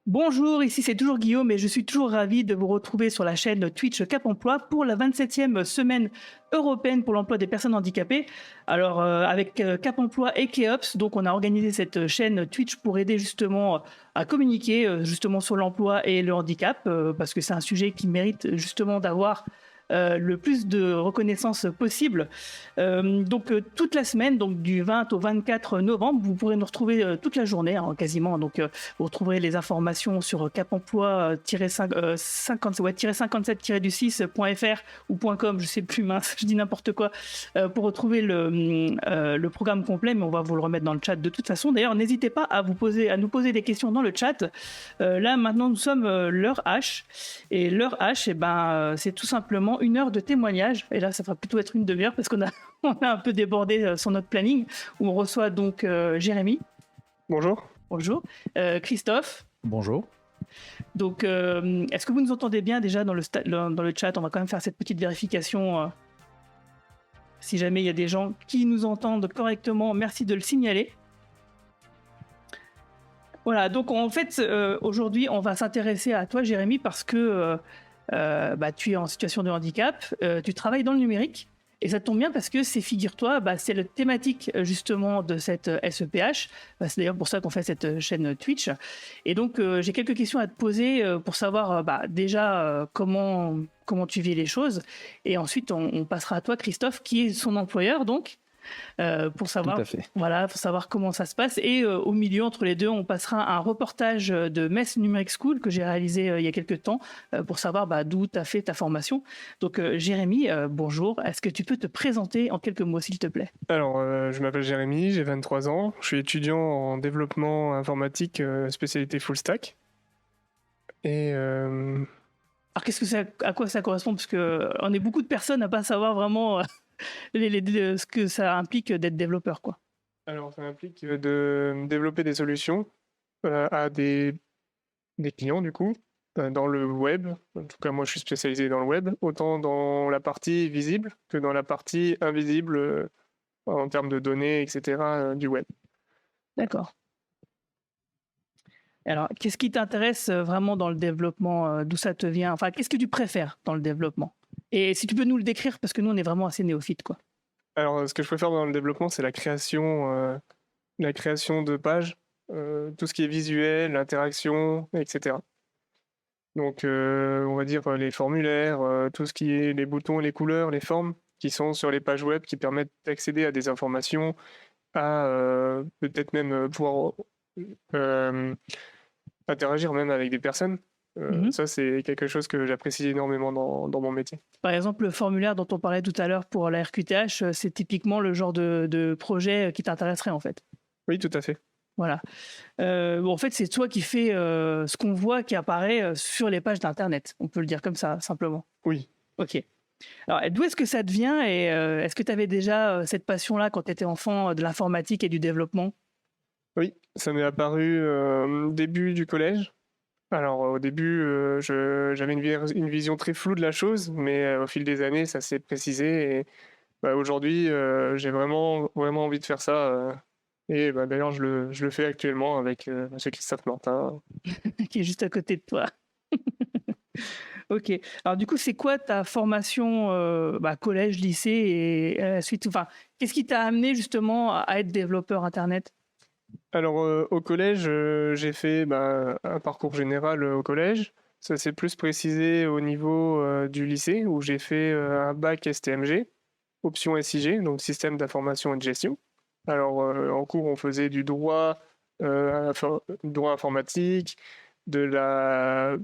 Bonjour, ici c'est toujours Guillaume et je suis toujours ravi de vous retrouver sur la chaîne Twitch Cap Emploi pour la 27e semaine européenne pour l'emploi des personnes handicapées. Alors avec Cap Emploi et Keops, donc on a organisé cette chaîne Twitch pour aider justement à communiquer justement sur l'emploi et le handicap parce que c'est un sujet qui mérite justement d'avoir le plus de reconnaissance possible. Toute la semaine, donc du 20 au 24 novembre, vous pourrez nous retrouver toute la journée quasiment. Vous retrouverez les informations sur Cap Emploi-57-du6.fr ou .com, je sais plus, mince, je dis n'importe quoi, pour retrouver le programme complet, mais on va vous le remettre dans le chat de toute façon. D'ailleurs, n'hésitez pas à nous poser des questions dans le chat. Là, maintenant, nous sommes l'heure H. Et l'heure H, c'est tout simplement une heure de témoignage. Et là, ça va plutôt être une demi-heure parce qu'on a, on a un peu débordé sur notre planning, où on reçoit donc Jérémy. Bonjour. Bonjour. Christophe. Bonjour. Donc, est-ce que vous nous entendez bien déjà dans le chat? On va quand même faire cette petite vérification. Si jamais il y a des gens qui nous entendent correctement, merci de le signaler. Voilà, donc en fait, aujourd'hui, on va s'intéresser à toi, Jérémy, parce que tu es en situation de handicap, tu travailles dans le numérique, et ça tombe bien parce que c'est, figure-toi, c'est la thématique justement de cette SEPH. C'est d'ailleurs pour ça qu'on fait cette chaîne Twitch. Et donc, j'ai quelques questions à te poser pour savoir déjà comment tu vis les choses. Et ensuite, on passera à toi, Christophe, qui est son employeur, donc. Pour savoir, Tout à fait. voilà, pour savoir comment ça se passe. Et au milieu, entre les deux, on passera un reportage de Metz Numeric School que j'ai réalisé il y a quelques temps pour savoir d'où tu as fait ta formation. Donc, Jérémy, bonjour. Est-ce que tu peux te présenter en quelques mots, s'il te plaît? Alors, je m'appelle Jérémy, j'ai 23 ans. Je suis étudiant en développement informatique, spécialité full stack. Et Alors, à quoi ça correspond? Parce qu'on est beaucoup de personnes à pas savoir vraiment ce que ça implique d'être développeur, quoi. alors, ça implique de développer des solutions à des clients, du coup, dans le web. En tout cas, moi, je suis spécialisé dans le web, autant dans la partie visible que dans la partie invisible en termes de données, etc., du web. D'accord. Alors, qu'est-ce qui t'intéresse vraiment dans le développement? D'où ça te vient? Enfin, qu'est-ce que tu préfères dans le développement? Et si tu peux nous le décrire, parce que nous, on est vraiment assez néophytes, quoi. Alors, ce que je préfère dans le développement, c'est la création de pages, tout ce qui est visuel, l'interaction, etc. Donc, on va dire les formulaires, tout ce qui est les boutons, les couleurs, les formes qui sont sur les pages web qui permettent d'accéder à des informations, à peut-être même pouvoir euh, interagir même avec des personnes. Ça, c'est quelque chose que j'apprécie énormément dans mon métier. Par exemple, le formulaire dont on parlait tout à l'heure pour la RQTH, c'est typiquement le genre de projet qui t'intéresserait, en fait. Oui, tout à fait. Voilà. En fait, c'est toi qui fais ce qu'on voit qui apparaît sur les pages d'Internet. On peut le dire comme ça, simplement. Oui. Ok. Alors, d'où est-ce que ça te vient et est-ce que tu avais déjà cette passion-là quand tu étais enfant de l'informatique et du développement? Oui, ça m'est apparu début du collège. Alors au début, j'avais une vision très floue de la chose, mais au fil des années, ça s'est précisé. Et aujourd'hui, j'ai vraiment envie de faire ça. Et d'ailleurs, je le fais actuellement avec Monsieur Christophe Martin. Qui est juste à côté de toi. Ok. Alors du coup, c'est quoi ta formation collège, lycée et à la suite, enfin, qu'est-ce qui t'a amené justement à être développeur Internet? Alors au collège, j'ai fait un parcours général au collège. Ça s'est plus précisé au niveau du lycée où j'ai fait un bac STMG, option SIG, donc système d'information et de gestion. Alors en cours, on faisait du droit, droit informatique, de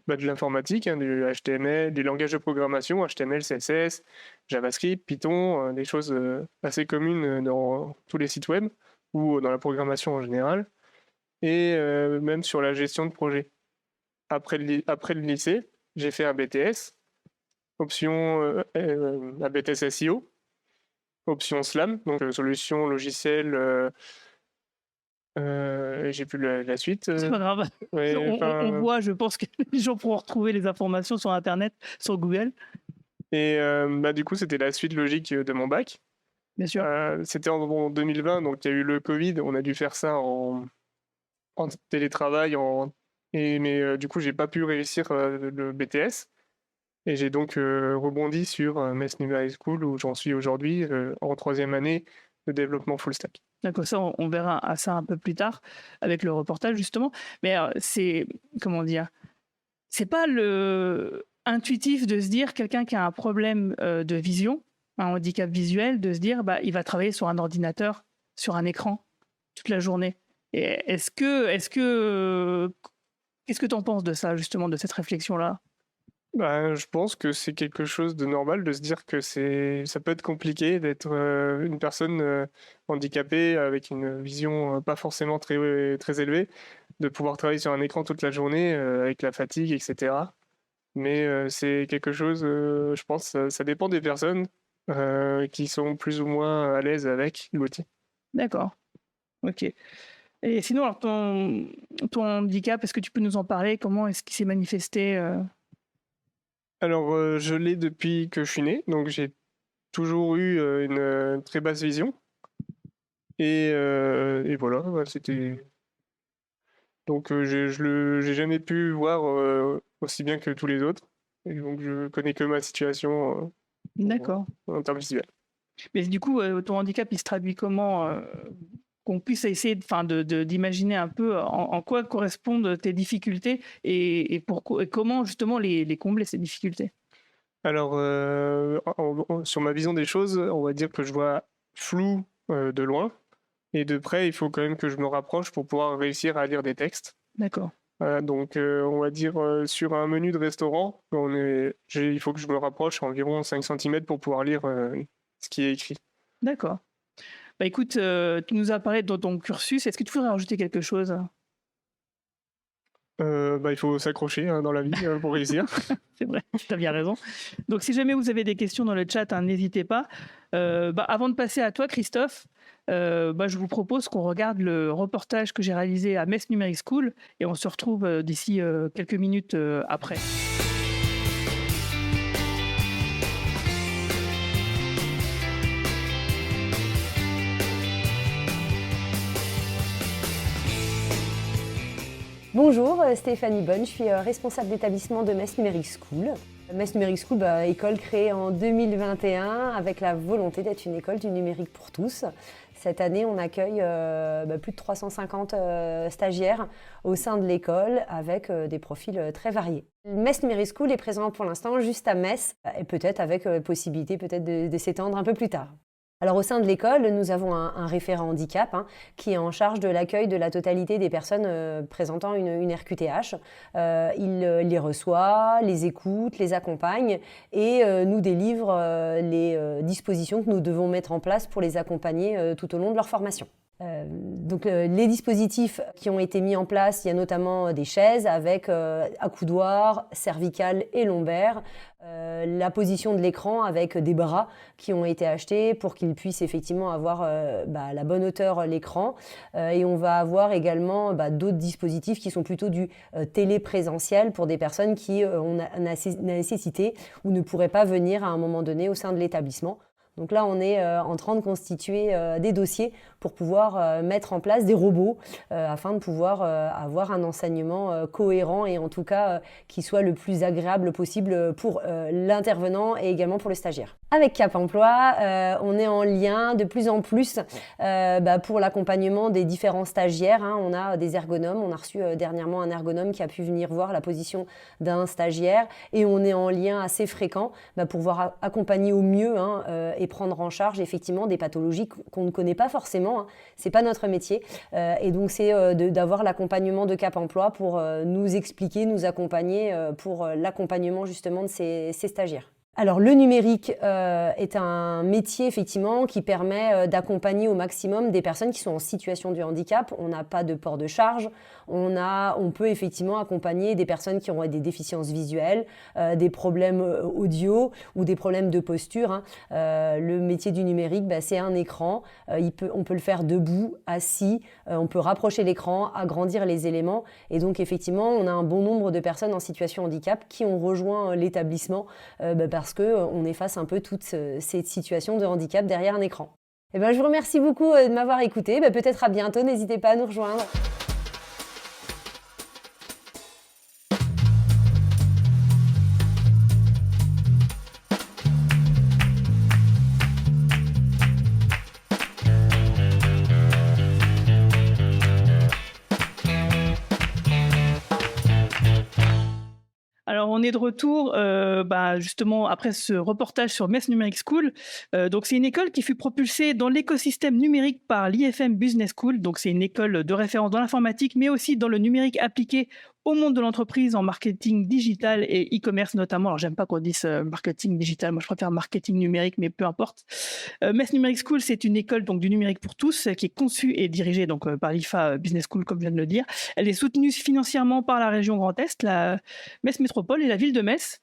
l'informatique, du HTML, du langage de programmation, HTML, CSS, JavaScript, Python, des choses assez communes dans tous les sites web ou dans la programmation en général, et même sur la gestion de projet. Après le lycée, j'ai fait un BTS, option un BTS SEO, option SLAM, donc solution logicielle. J'ai plus la suite. C'est pas grave. Ouais, on voit, je pense que les gens pourront retrouver les informations sur Internet, sur Google. Et du coup, c'était la suite logique de mon bac. Bien sûr. C'était en 2020, donc il y a eu le Covid. On a dû faire ça en télétravail Mais du coup, j'ai pas pu réussir le BTS. Et j'ai donc rebondi sur Metz Numérique School où j'en suis aujourd'hui en 3e année de développement full stack. D'accord, ça, on verra ça un peu plus tard avec le reportage, justement. Mais comment dire, c'est pas intuitif de se dire quelqu'un qui a un problème de vision, un handicap visuel, de se dire bah, il va travailler sur un ordinateur, sur un écran toute la journée. Et qu'est-ce que tu en penses de ça, justement, de cette réflexion-là? Bah, je pense que c'est quelque chose de normal de se dire que ça peut être compliqué d'être une personne handicapée avec une vision pas forcément très élevée, de pouvoir travailler sur un écran toute la journée avec la fatigue, etc. Mais c'est quelque chose, je pense, ça dépend des personnes qui sont plus ou moins à l'aise avec l'outil. D'accord, ok. Et sinon, alors, ton handicap, est-ce que tu peux nous en parler? Comment est-ce qu'il s'est manifesté? Alors, je l'ai depuis que je suis né, donc j'ai toujours eu une très basse vision. Et voilà, ouais, c'était. Donc, j'ai jamais pu voir aussi bien que tous les autres. Et donc, je connais que ma situation D'accord. en termes visuels. Mais du coup, ton handicap, il se traduit comment? Qu'on puisse essayer d'imaginer un peu en quoi correspondent tes difficultés et comment justement les combler, ces difficultés. Alors, sur ma vision des choses, on va dire que je vois flou de loin. Et de près, il faut quand même que je me rapproche pour pouvoir réussir à lire des textes. D'accord. Donc, on va dire sur un menu de restaurant, il faut que je me rapproche environ 5 cm pour pouvoir lire ce qui est écrit. D'accord. Bah écoute, tu nous as parlé de ton cursus. Est-ce que tu voudrais rajouter quelque chose? Bah, il faut s'accrocher dans la vie pour réussir. C'est vrai, tu as bien raison. Donc, si jamais vous avez des questions dans le chat, hein, n'hésitez pas. Avant de passer à toi, Christophe, je vous propose qu'on regarde le reportage que j'ai réalisé à Metz Numérique School et on se retrouve d'ici quelques minutes après. Bonjour, Stéphanie Bonne, je suis responsable d'établissement de Metz Numérique School. Metz Numérique School, école créée en 2021 avec la volonté d'être une école du numérique pour tous. Cette année, on accueille plus de 350 stagiaires au sein de l'école avec des profils très variés. Metz Numérique School est présent pour l'instant juste à Metz et peut-être avec possibilité de s'étendre un peu plus tard. Alors au sein de l'école, nous avons un référent handicap qui est en charge de l'accueil de la totalité des personnes présentant une RQTH. Il les reçoit, les écoute, les accompagne et nous délivre les dispositions que nous devons mettre en place pour les accompagner tout au long de leur formation. Les dispositifs qui ont été mis en place, il y a notamment des chaises avec accoudoir, cervical et lombaire, la position de l'écran avec des bras qui ont été achetés pour qu'ils puissent effectivement avoir la bonne hauteur l'écran et on va avoir également d'autres dispositifs qui sont plutôt du téléprésentiel pour des personnes qui ont la nécessité ou ne pourraient pas venir à un moment donné au sein de l'établissement. Donc là, on est en train de constituer des dossiers pour pouvoir mettre en place des robots afin de pouvoir avoir un enseignement cohérent et en tout cas qui soit le plus agréable possible pour l'intervenant et également pour le stagiaire. Avec Cap Emploi, on est en lien de plus en plus pour l'accompagnement des différents stagiaires. On a des ergonomes, on a reçu dernièrement un ergonome qui a pu venir voir la position d'un stagiaire et on est en lien assez fréquent pour pouvoir accompagner au mieux et prendre en charge effectivement des pathologies qu'on ne connaît pas forcément. C'est pas notre métier et donc c'est d'avoir l'accompagnement de Cap Emploi pour nous expliquer, nous accompagner pour l'accompagnement justement de ces stagiaires. Alors le numérique est un métier effectivement qui permet d'accompagner au maximum des personnes qui sont en situation de handicap. On n'a pas de port de charge, on peut effectivement accompagner des personnes qui ont des déficiences visuelles, des problèmes audio ou des problèmes de posture. Le métier du numérique, c'est un écran, on peut le faire debout, assis, on peut rapprocher l'écran, agrandir les éléments et donc effectivement on a un bon nombre de personnes en situation de handicap qui ont rejoint l'établissement parce qu'on efface un peu toute cette situation de handicap derrière un écran. Je vous remercie beaucoup de m'avoir écouté. Peut-être à bientôt, n'hésitez pas à nous rejoindre. on est de retour justement après ce reportage sur Metz Numérique School. Donc c'est une école qui fut propulsée dans l'écosystème numérique par l'IFM Business School. Donc c'est une école de référence dans l'informatique, mais aussi dans le numérique appliqué au monde de l'entreprise en marketing digital et e-commerce notamment. Alors j'aime pas qu'on dise marketing digital, moi je préfère marketing numérique, mais peu importe. Metz Numérique School, c'est une école donc du numérique pour tous qui est conçue et dirigée donc par l'IFA Business School, comme je viens de le dire. Elle est soutenue financièrement par la région Grand Est, la Metz Métropole et la ville de Metz.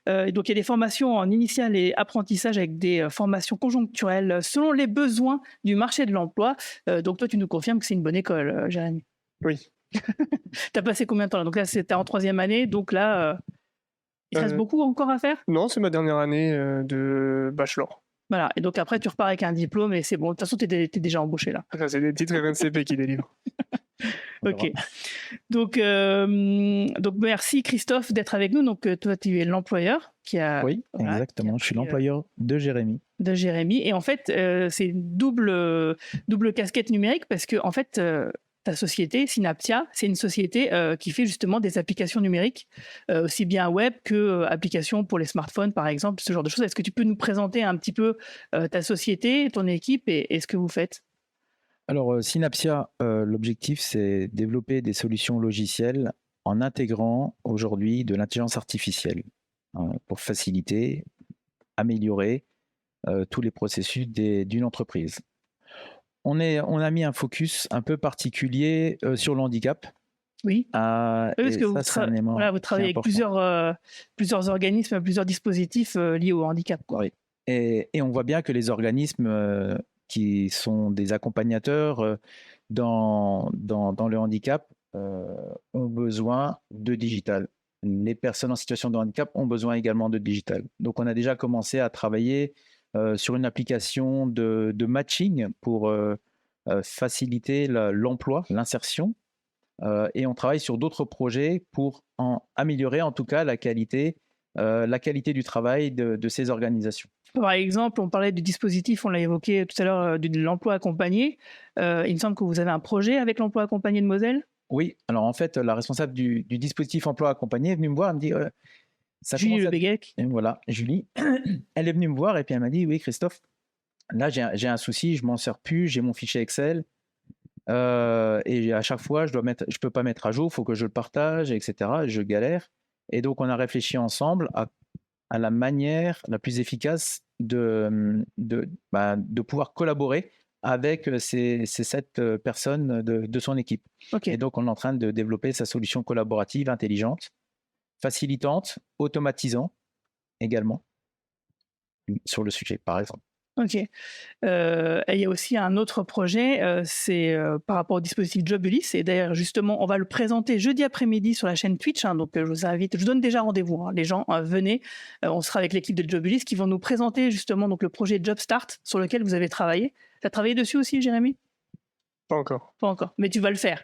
Et donc il y a des formations en initiale et apprentissage avec des formations conjoncturelles selon les besoins du marché de l'emploi. Donc toi tu nous confirmes que c'est une bonne école, Jérémy? Oui. T'as passé combien de temps là? Donc là c'était en 3e année, donc là il te reste beaucoup encore à faire? Non, c'est ma dernière année de bachelor. Voilà, et donc après tu repars avec un diplôme et c'est bon, de toute façon t'es déjà embauché là. Ça, c'est des titres RNCP qui délivrent. Ok. Donc merci Christophe d'être avec nous. Donc toi tu es l'employeur qui a. Oui, voilà, exactement. Je suis l'employeur de Jérémy. De Jérémy. Et en fait, c'est une double casquette numérique parce que en fait, ta société, Synaptia, c'est une société qui fait justement des applications numériques, aussi bien web que applications pour les smartphones, par exemple, ce genre de choses. Est-ce que tu peux nous présenter un petit peu ta société, ton équipe et ce que vous faites? Alors, Synapsia, l'objectif, c'est développer des solutions logicielles en intégrant aujourd'hui de l'intelligence artificielle pour faciliter, améliorer tous les processus d'une entreprise. On a mis un focus un peu particulier sur le handicap. Oui. Oui, parce que vous travaillez avec plusieurs organismes, plusieurs dispositifs liés au handicap, quoi. Oui. Et on voit bien que les organismes qui sont des accompagnateurs dans le handicap ont besoin de digital. Les personnes en situation de handicap ont besoin également de digital. Donc, on a déjà commencé à travailler sur une application de matching pour faciliter l'emploi, l'insertion. Et on travaille sur d'autres projets pour améliorer en tout cas la qualité du travail de ces organisations. Par exemple, on parlait du dispositif, on l'a évoqué tout à l'heure, de l'emploi accompagné. Il me semble que vous avez un projet avec l'emploi accompagné de Moselle? Oui, alors en fait, la responsable du dispositif emploi accompagné est venue me voir, elle me dit Julie Le Béguec. Voilà, Julie. Elle est venue me voir et puis elle m'a dit oui, Christophe, là j'ai un souci, je m'en sers plus, j'ai mon fichier Excel et à chaque fois je peux pas mettre à jour, il faut que je le partage, etc. Je galère. Et donc on a réfléchi ensemble à la manière la plus efficace de pouvoir collaborer avec ces 7 personnes de son équipe. Okay. Et donc, on est en train de développer sa solution collaborative intelligente, facilitante, automatisant également sur le sujet, par exemple. Ok. Il y a aussi un autre projet, c'est par rapport au dispositif Jobulis. Et d'ailleurs, justement, on va le présenter jeudi après-midi sur la chaîne Twitch. Donc, je vous invite, je vous donne déjà rendez-vous. Les gens, venez. On sera avec l'équipe de Jobulis qui vont nous présenter justement donc, le projet Jobstart sur lequel vous avez travaillé. Tu as travaillé dessus aussi, Jérémy? Pas encore. Pas encore, mais tu vas le faire.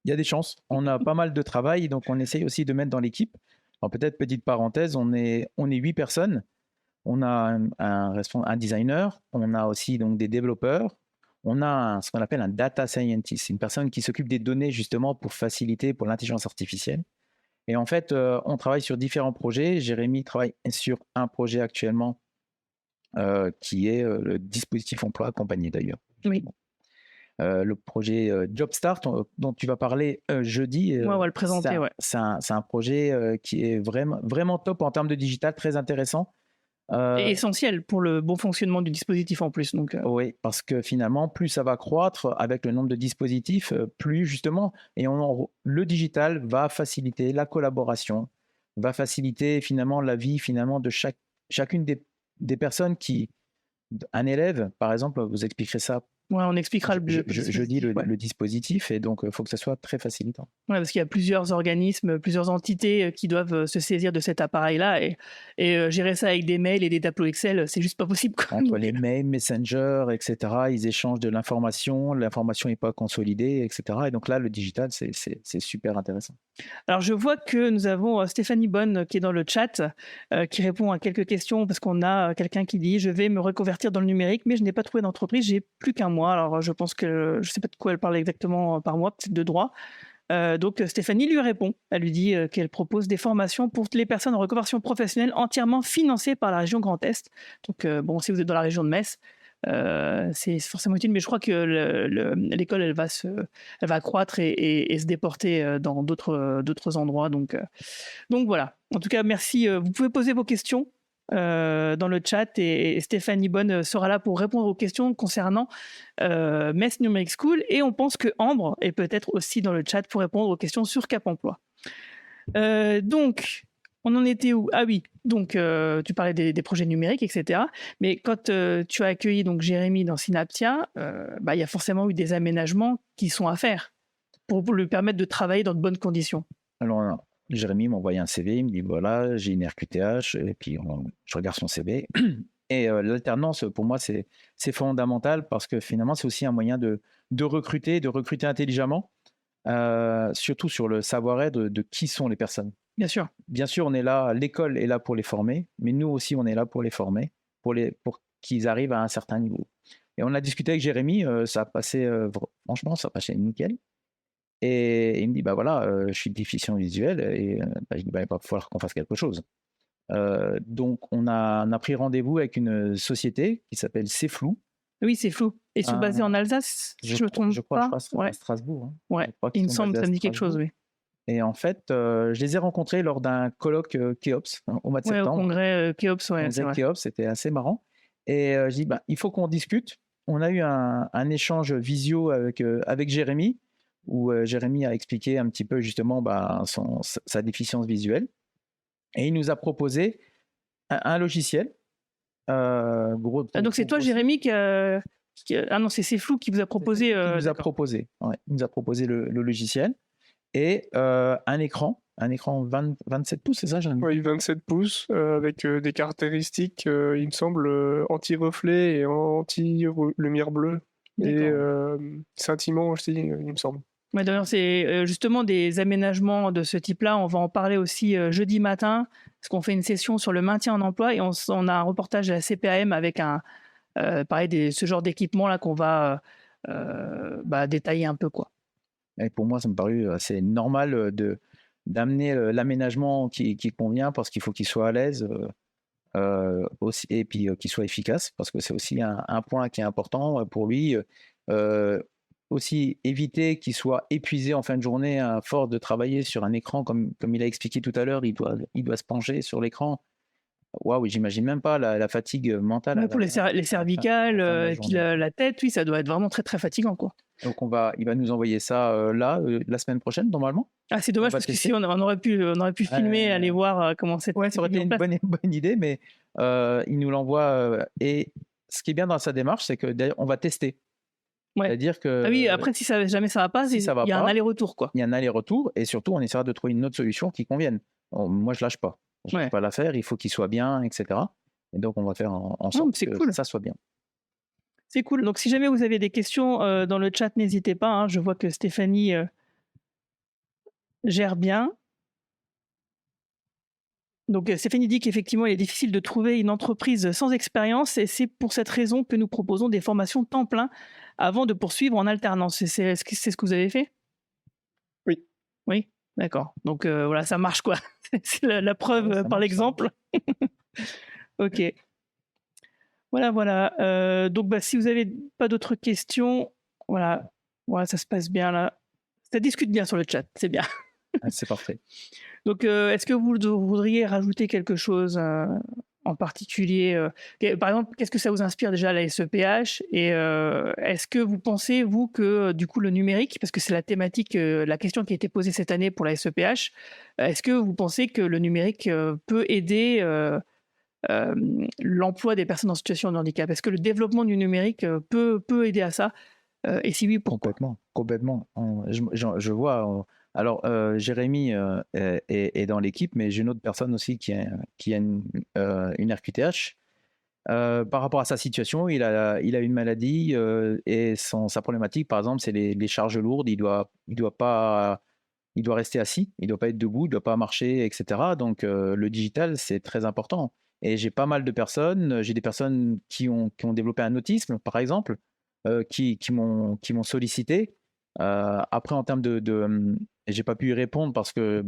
Il y a des chances. On a pas mal de travail, donc on essaye aussi de mettre dans l'équipe. Alors, peut-être, petite parenthèse, on est 8 personnes. On a un designer, on a aussi donc des développeurs, on a ce qu'on appelle un data scientist, une personne qui s'occupe des données justement pour faciliter pour l'intelligence artificielle. Et en fait, on travaille sur différents projets. Jérémy travaille sur un projet actuellement qui est le dispositif emploi accompagné d'ailleurs. Oui. Le projet Jobstart dont tu vas parler jeudi. Ouais, on va le présenter. C'est un projet qui est vraiment top en termes de digital, très intéressant. Et essentiel pour le bon fonctionnement du dispositif en plus. Donc, Oui, parce que finalement, plus ça va croître avec le nombre de dispositifs, plus justement, le digital va faciliter la collaboration, va faciliter finalement la vie finalement de chacune des personnes un élève, par exemple, vous expliquerez ça. Ouais, on expliquera je dis le dispositif et donc il faut que ça soit très facilitant. Ouais, parce qu'il y a plusieurs organismes, plusieurs entités qui doivent se saisir de cet appareil-là et gérer ça avec des mails et des tableaux Excel, c'est juste pas possible. Entre les mails, Messenger, etc., ils échangent de l'information n'est pas consolidée, etc. Et donc là, le digital, c'est super intéressant. Alors je vois que nous avons Stéphanie Bonne qui est dans le chat, qui répond à quelques questions parce qu'on a quelqu'un qui dit « Je vais me reconvertir dans le numérique, mais je n'ai pas trouvé d'entreprise, j'ai plus qu'un mois. » Alors je pense que je ne sais pas de quoi elle parle exactement par mois, peut-être de droit. Donc Stéphanie lui répond. Elle lui dit qu'elle propose des formations pour les personnes en reconversion professionnelle entièrement financées par la région Grand Est. Donc bon, si vous êtes dans la région de Metz, c'est forcément utile, mais je crois que l'école elle va croître et se déporter dans d'autres endroits. Donc voilà. En tout cas, merci. Vous pouvez poser vos questions dans le chat et Stéphanie Bonne sera là pour répondre aux questions concernant Metz Numérique School, et on pense que Ambre est peut-être aussi dans le chat pour répondre aux questions sur Cap Emploi. Donc, on en était où? Ah oui, donc tu parlais des projets numériques, etc. Mais quand tu as accueilli donc Jérémy dans Synaptia, il y a forcément eu des aménagements qui sont à faire pour lui permettre de travailler dans de bonnes conditions. Alors, Jérémy m'a envoyé un CV, il me dit voilà, j'ai une RQTH, et puis je regarde son CV. Et l'alternance, pour moi, c'est fondamental parce que finalement, c'est aussi un moyen de recruter intelligemment, surtout sur le savoir-être de qui sont les personnes. Bien sûr. Bien sûr, on est là, l'école est là pour les former, mais nous aussi, on est là pour les former, pour qu'ils arrivent à un certain niveau. Et on a discuté avec Jérémy, ça a passé, franchement, ça a passé nickel. Et il me dit, bah voilà, je suis déficient visuel, et je dis, bah, il va falloir qu'on fasse quelque chose. Donc, on a pris rendez-vous avec une société qui s'appelle C'est Flou. Oui, C'est Flou. Et ils sont basés en Alsace, si je me trompe je crois, pas. à Strasbourg. Hein. Ouais, il me semble, ça me dit quelque chose, oui. Et en fait, je les ai rencontrés lors d'un colloque Keops au mois de septembre. Au congrès Keops, ouais, c'est vrai. Keops, c'était assez marrant. Et je dis, bah, il faut qu'on discute. On a eu un échange visio avec Jérémy, où Jérémy a expliqué un petit peu justement sa déficience visuelle. Et il nous a proposé un logiciel. Donc c'est toi, Jérémy, ah non, c'est Flou qui vous a proposé. Il nous a proposé, ouais, il nous a proposé le logiciel et un écran 27 pouces, c'est ça, Jérémy? Oui, 27 pouces, avec des caractéristiques, il me semble, anti-reflet et anti-lumière bleue. Et scintillement aussi, il me semble. Ouais, d'ailleurs, c'est justement des aménagements de ce type-là. On va en parler aussi jeudi matin, parce qu'on fait une session sur le maintien en emploi et on a un reportage à la CPAM avec pareil, ce genre d'équipement-là qu'on va détailler un peu, quoi. Et pour moi, ça me paraît assez normal d'amener l'aménagement qui convient, parce qu'il faut qu'il soit à l'aise aussi, et puis qu'il soit efficace, parce que c'est aussi un point qui est important pour lui. Aussi éviter qu'il soit épuisé en fin de journée à force de travailler sur un écran, comme il a expliqué tout à l'heure, il doit se pencher sur l'écran. Waouh, j'imagine même pas la fatigue mentale. Ouais, pour les cervicales et puis la tête, oui, ça doit être vraiment très très fatigant, quoi. Donc il va nous envoyer ça la semaine prochaine normalement. Ah, c'est dommage parce que si on aurait pu filmer, aller voir comment c'était. Ouais, ça aurait été une bonne idée, mais il nous l'envoie. Et ce qui est bien dans sa démarche, c'est que d'ailleurs on va tester. Ouais. C'est-à-dire que. Ah oui, après, si jamais ça va pas, il y a un aller-retour, quoi. Il y a un aller-retour, et surtout, on essaiera de trouver une autre solution qui convienne. Moi, je lâche pas. Je ne peux pas la faire, il faut qu'il soit bien, etc. Et donc, on va faire en sorte que ça soit bien. C'est cool. Donc, si jamais vous avez des questions dans le chat, n'hésitez pas. Hein. Je vois que Stéphanie gère bien. Donc, Stéphanie dit qu'effectivement, il est difficile de trouver une entreprise sans expérience, et c'est pour cette raison que nous proposons des formations temps plein avant de poursuivre en alternance. C'est ce que vous avez fait? Oui. Oui, d'accord. Donc, voilà, ça marche, quoi. C'est la preuve par l'exemple. Ok. Voilà. Donc, si vous n'avez pas d'autres questions, voilà, ça se passe bien là. Ça discute bien sur le chat, c'est bien. C'est parfait. Donc, est-ce que vous voudriez rajouter quelque chose en particulier par exemple, qu'est-ce que ça vous inspire déjà la SEPH? Et est-ce que vous pensez, vous, que du coup le numérique, parce que c'est la thématique, la question qui a été posée cette année pour la SEPH, est-ce que vous pensez que le numérique peut aider l'emploi des personnes en situation de handicap? Est-ce que le développement du numérique peut aider à ça? Et si oui, pourquoi? Complètement. Je vois. Alors, Jérémy est dans l'équipe, mais j'ai une autre personne aussi qui a une RQTH. Par rapport à sa situation, il a une maladie et sa problématique, par exemple, c'est les charges lourdes. Il doit rester assis, il ne doit pas être debout, il ne doit pas marcher, etc. Donc, le digital, c'est très important. Et j'ai pas mal de personnes. J'ai des personnes qui ont développé un autisme, par exemple, qui m'ont sollicité. Après, en termes et j'ai pas pu y répondre parce que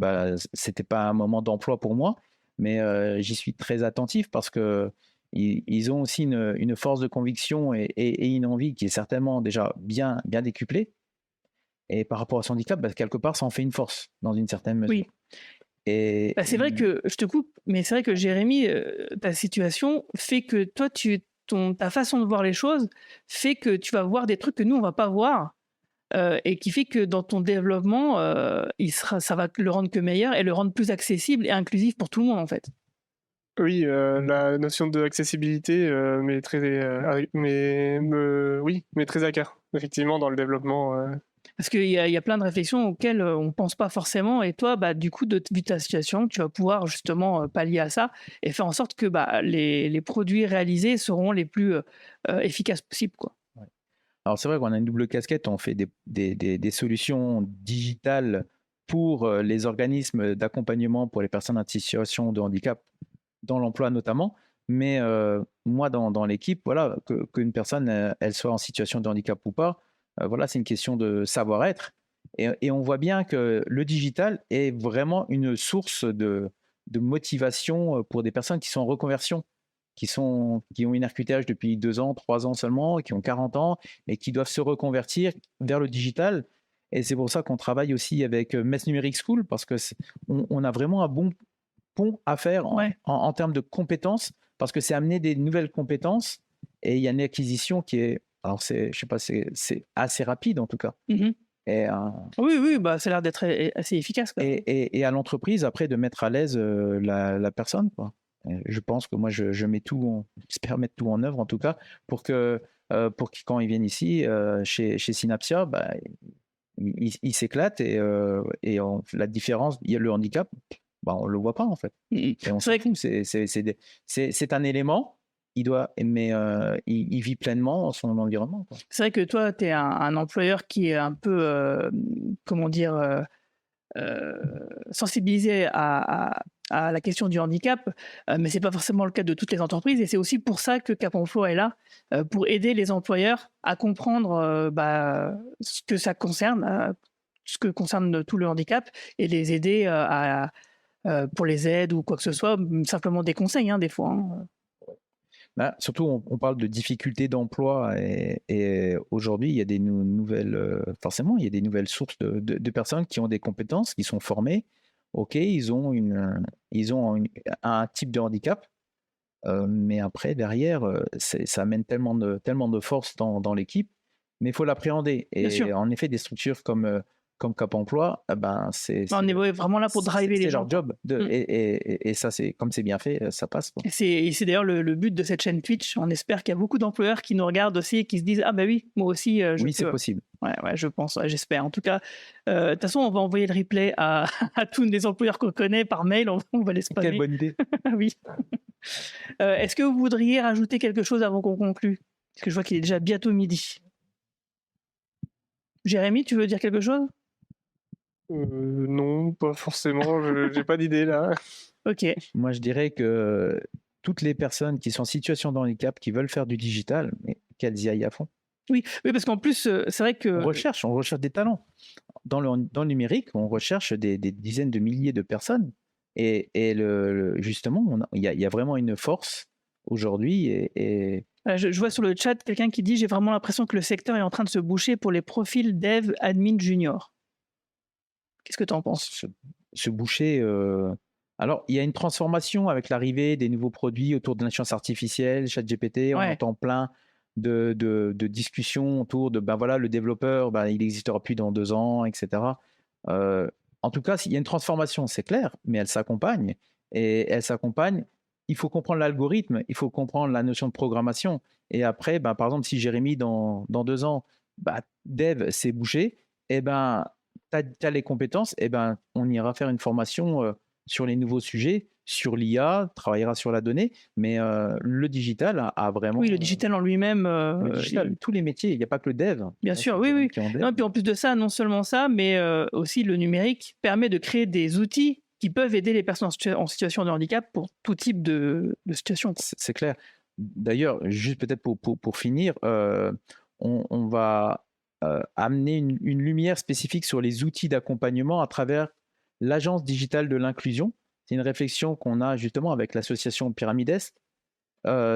c'était pas un moment d'emploi pour moi, mais j'y suis très attentif parce que ils ont aussi une force de conviction et une envie qui est certainement déjà bien décuplée. Et par rapport à son handicap, quelque part, ça en fait une force dans une certaine mesure. Oui. Et C'est vrai que, je te coupe, mais c'est vrai que Jérémy, ta situation fait que toi, ta façon de voir les choses fait que tu vas voir des trucs que nous, on va pas voir, et qui fait que dans ton développement, ça va le rendre que meilleur et le rendre plus accessible et inclusif pour tout le monde, en fait. Oui, la notion d'accessibilité m'est très, m'est très à cœur, effectivement, dans le développement. Parce qu'il y a plein de réflexions auxquelles on ne pense pas forcément. Et toi, du coup, vu ta situation, tu vas pouvoir justement pallier à ça et faire en sorte que les produits réalisés seront les plus efficaces possibles, quoi. Ouais. Alors c'est vrai qu'on a une double casquette, on fait des solutions digitales pour les organismes d'accompagnement pour les personnes en situation de handicap, dans l'emploi notamment. Mais moi, dans l'équipe, voilà, qu'une personne elle soit en situation de handicap ou pas, voilà, c'est une question de savoir-être. Et on voit bien que le digital est vraiment une source de motivation pour des personnes qui sont en reconversion, qui ont une RQTH depuis 2 ans, 3 ans seulement, qui ont 40 ans et qui doivent se reconvertir vers le digital. Et c'est pour ça qu'on travaille aussi avec Metz Numérique School, parce que on a vraiment un bon pont à faire en termes de compétences, parce que c'est amener des nouvelles compétences et il y a une acquisition qui est, alors je sais pas, c'est assez rapide en tout cas. Mm-hmm. Et, oui, ça a l'air d'être assez efficace, quoi. Et à l'entreprise après de mettre à l'aise la personne, quoi. Je pense que moi je mets j'espère mettre tout en œuvre en tout cas pour que quand ils viennent ici chez Synapsia, ils s'éclatent et la différence, il y a le handicap, on le voit pas en fait. Et on s'en fout, c'est un élément. Il vit pleinement son environnement, quoi. C'est vrai que toi, tu es un employeur qui est un peu, comment dire, sensibilisé à la question du handicap, mais ce n'est pas forcément le cas de toutes les entreprises. Et c'est aussi pour ça que Cap Emploi est là, pour aider les employeurs à comprendre ce que ça concerne, ce que concerne tout le handicap, et les aider pour les aides ou quoi que ce soit, simplement des conseils, des fois. Surtout, on parle de difficultés d'emploi et aujourd'hui, il y a des forcément, il y a des nouvelles sources de personnes qui ont des compétences, qui sont formées. Ok, ils ont un type de handicap, mais après, derrière, ça amène tellement de force dans l'équipe, mais il faut l'appréhender. Et en effet, des structures comme Cap Emploi, on est vraiment là pour driver les gens. C'est leur job. Et ça, comme c'est bien fait, ça passe, quoi. Et c'est d'ailleurs le but de cette chaîne Twitch. On espère qu'il y a beaucoup d'employeurs qui nous regardent aussi et qui se disent « Ah oui, moi aussi, oui, c'est possible. » Ouais, je pense, j'espère. En tout cas, de toute façon, on va envoyer le replay à tous les employeurs qu'on connaît par mail. On va les spammer. Quelle bonne idée. Oui. Est-ce que vous voudriez rajouter quelque chose avant qu'on conclue? Parce que je vois qu'il est déjà bientôt midi. Jérémy, tu veux dire quelque chose? Non, pas forcément, j'ai pas d'idée là. Ok. Moi, je dirais que toutes les personnes qui sont en situation de handicap, qui veulent faire du digital, mais qu'elles y aillent à fond. Oui, parce qu'en plus, c'est vrai que... On recherche des talents. Dans le numérique, on recherche des dizaines de milliers de personnes. Et justement, il y a vraiment une force aujourd'hui. Je vois sur le chat quelqu'un qui dit « J'ai vraiment l'impression que le secteur est en train de se boucher pour les profils dev, admin, junior ». Qu'est-ce que tu en penses? Se boucher... Alors, il y a une transformation avec l'arrivée des nouveaux produits autour de l'intelligence artificielle, ChatGPT. On entend plein de discussions autour de le développeur, il n'existera plus dans 2 ans, etc. En tout cas, il y a une transformation, c'est clair, mais elle s'accompagne. Et elle s'accompagne, il faut comprendre l'algorithme, il faut comprendre la notion de programmation. Et après, par exemple, si Jérémy, dans 2 ans, dev, c'est bouché, tu as les compétences, on ira faire une formation sur les nouveaux sujets, sur l'IA, travaillera sur la donnée, mais le digital a vraiment... Oui, le digital en lui-même... tous les métiers, il n'y a pas que le dev. Bien sûr, oui. Non, puis en plus de ça, non seulement ça, mais aussi le numérique permet de créer des outils qui peuvent aider les personnes en situation de handicap pour tout type de situation. C'est clair. D'ailleurs, juste peut-être pour finir, on va amener une lumière spécifique sur les outils d'accompagnement à travers l'Agence digitale de l'inclusion. C'est une réflexion qu'on a justement avec l'association Pyramide Est.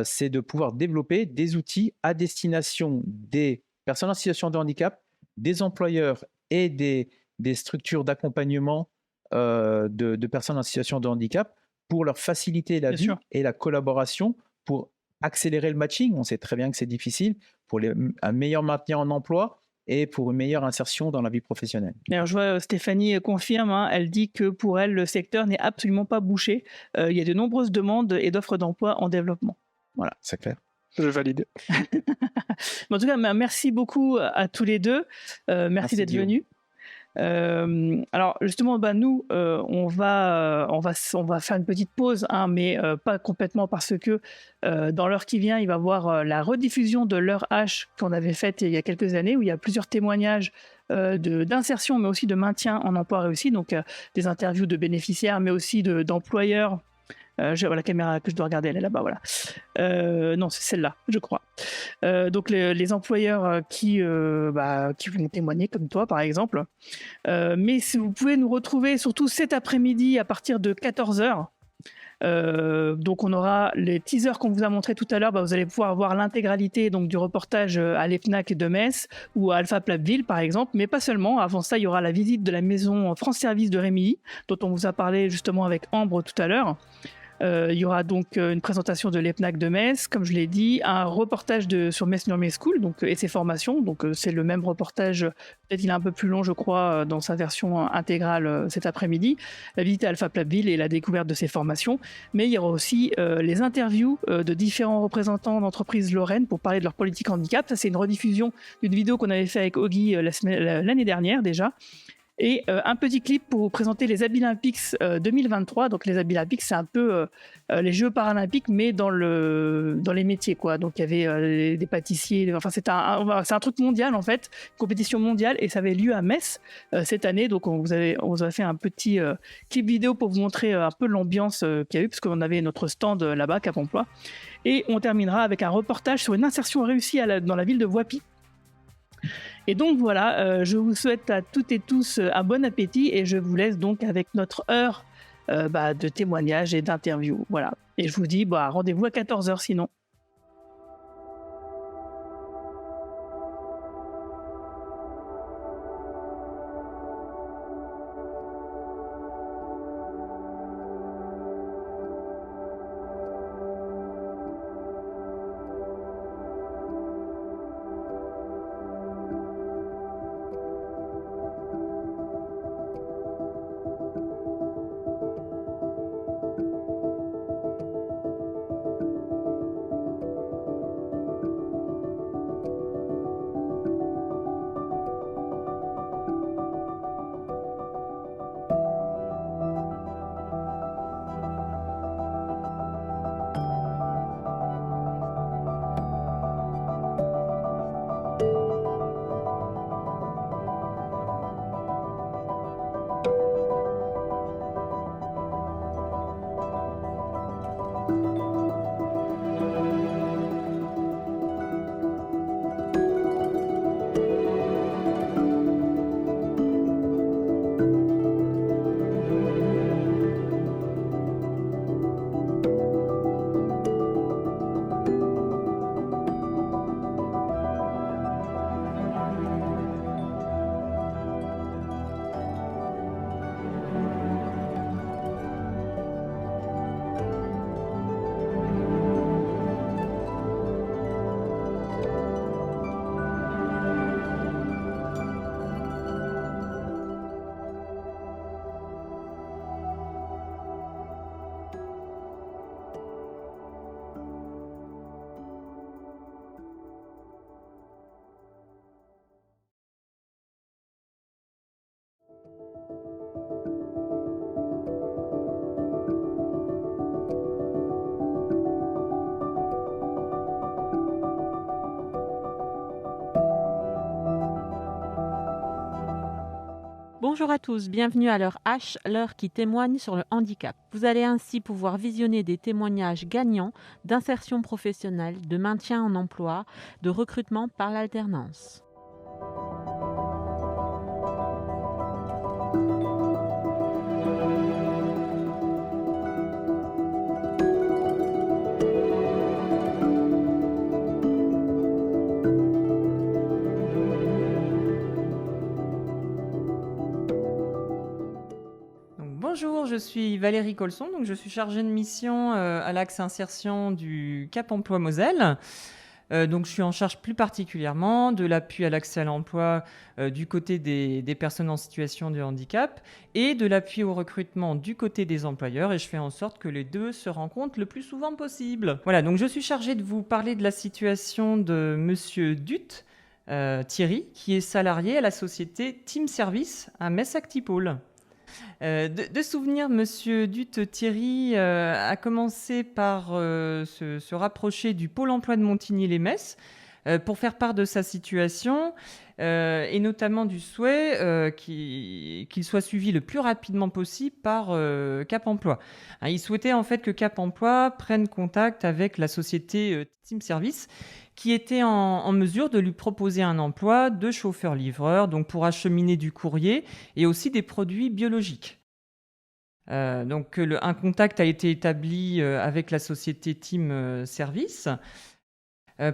C'est de pouvoir développer des outils à destination des personnes en situation de handicap, des employeurs et des structures d'accompagnement de personnes en situation de handicap pour leur faciliter la Bien vie sûr. et la collaboration pour accélérer le matching. On sait très bien que c'est difficile pour un meilleur maintien en emploi et pour une meilleure insertion dans la vie professionnelle. Alors, je vois Stéphanie confirme, hein, elle dit que pour elle, le secteur n'est absolument pas bouché. Il y a de nombreuses demandes et d'offres d'emploi en développement. Voilà. C'est clair. Je valide. Mais en tout cas, merci beaucoup à tous les deux. Merci d'être Guillaume. venus. Alors justement, nous, on va faire une petite pause, hein, mais pas complètement parce que dans l'heure qui vient, il va y avoir la rediffusion de l'heure H qu'on avait faite il y a quelques années, où il y a plusieurs témoignages d'insertion, mais aussi de maintien en emploi réussi, donc des interviews de bénéficiaires, mais aussi d'employeurs. J'ai la caméra que je dois regarder, elle est là-bas, voilà. Non, c'est celle-là, je crois. Donc les employeurs qui vont témoigner, comme toi par exemple. Mais si vous pouvez nous retrouver surtout cet après-midi à partir de 14h. Donc on aura les teasers qu'on vous a montrés tout à l'heure. Vous allez pouvoir voir l'intégralité donc du reportage à l'EPNAC de Metz ou à Alpha Platteville par exemple, mais pas seulement. Avant ça, il y aura la visite de la maison France Service de Rémilly, dont on vous a parlé justement avec Ambre tout à l'heure. Il y aura donc une présentation de l'EPNAC de Metz, comme je l'ai dit, un reportage sur Metz Nuremberg School et ses formations. Donc c'est le même reportage, peut-être il est un peu plus long, je crois, dans sa version intégrale cet après-midi. La visite à Alpha Platteville et la découverte de ses formations. Mais il y aura aussi les interviews de différents représentants d'entreprises lorraines pour parler de leur politique handicap. Ça, c'est une rediffusion d'une vidéo qu'on avait fait avec Oggy l'année dernière déjà. Et un petit clip pour vous présenter les Abilympics 2023. Donc les Abilympics, c'est un peu les Jeux paralympiques, mais dans les métiers, quoi. Donc il y avait des pâtissiers. Enfin, c'est un truc mondial en fait, une compétition mondiale, et ça avait lieu à Metz cette année. Donc on vous a fait un petit clip vidéo pour vous montrer un peu l'ambiance qu'il y a eu, parce qu'on avait notre stand là-bas, Cap Emploi. Et on terminera avec un reportage sur une insertion réussie dans la ville de Voipy. Et donc voilà, je vous souhaite à toutes et tous un bon appétit, et je vous laisse donc avec notre heure de témoignages et d'interviews. Voilà. Et je vous dis rendez-vous à 14h sinon. Bonjour à tous, bienvenue à l'heure H, l'heure qui témoigne sur le handicap. Vous allez ainsi pouvoir visionner des témoignages gagnants d'insertion professionnelle, de maintien en emploi, de recrutement par l'alternance. je suis Valérie Colson, donc je suis chargée de mission à l'axe insertion du Cap Emploi Moselle. Donc je suis en charge plus particulièrement de l'appui à l'accès à l'emploi du côté des personnes en situation de handicap et de l'appui au recrutement du côté des employeurs, et je fais en sorte que les deux se rencontrent le plus souvent possible. Voilà, donc je suis chargée de vous parler de la situation de Monsieur Duth, Thierry, qui est salarié à la société Team Service à Metz-Actipôle. De souvenir, Monsieur Duth Thierry a commencé par se rapprocher du pôle emploi de Montigny-les-Metz pour faire part de sa situation et notamment du souhait qu'il soit suivi le plus rapidement possible par Cap Emploi. Il souhaitait en fait que Cap Emploi prenne contact avec la société Team Service, qui était en mesure de lui proposer un emploi de chauffeur-livreur, donc pour acheminer du courrier et aussi des produits biologiques. Donc un contact a été établi avec la société Team Service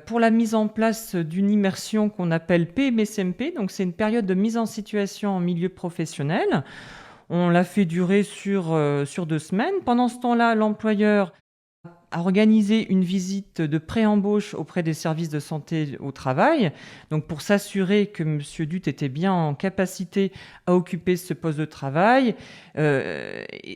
pour la mise en place d'une immersion qu'on appelle PMSMP. Donc c'est une période de mise en situation en milieu professionnel. On l'a fait durer sur 2 semaines. Pendant ce temps-là, l'employeur a organisé une visite de pré-embauche auprès des services de santé au travail, donc pour s'assurer que M. Duth était bien en capacité à occuper ce poste de travail,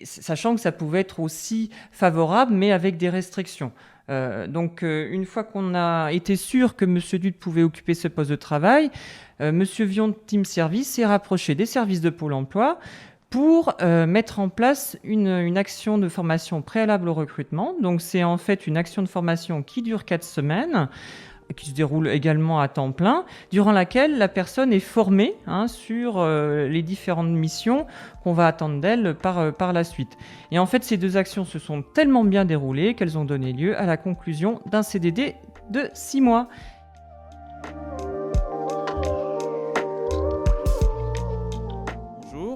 sachant que ça pouvait être aussi favorable, mais avec des restrictions. Donc une fois qu'on a été sûr que M. Duth pouvait occuper ce poste de travail, M. Vion de Team Service s'est rapproché des services de Pôle emploi pour mettre en place une action de formation préalable au recrutement. Donc c'est en fait une action de formation qui dure 4 semaines, qui se déroule également à temps plein, durant laquelle la personne est formée sur les différentes missions qu'on va attendre d'elle par la suite. Et en fait, ces 2 actions se sont tellement bien déroulées qu'elles ont donné lieu à la conclusion d'un CDD de 6 mois.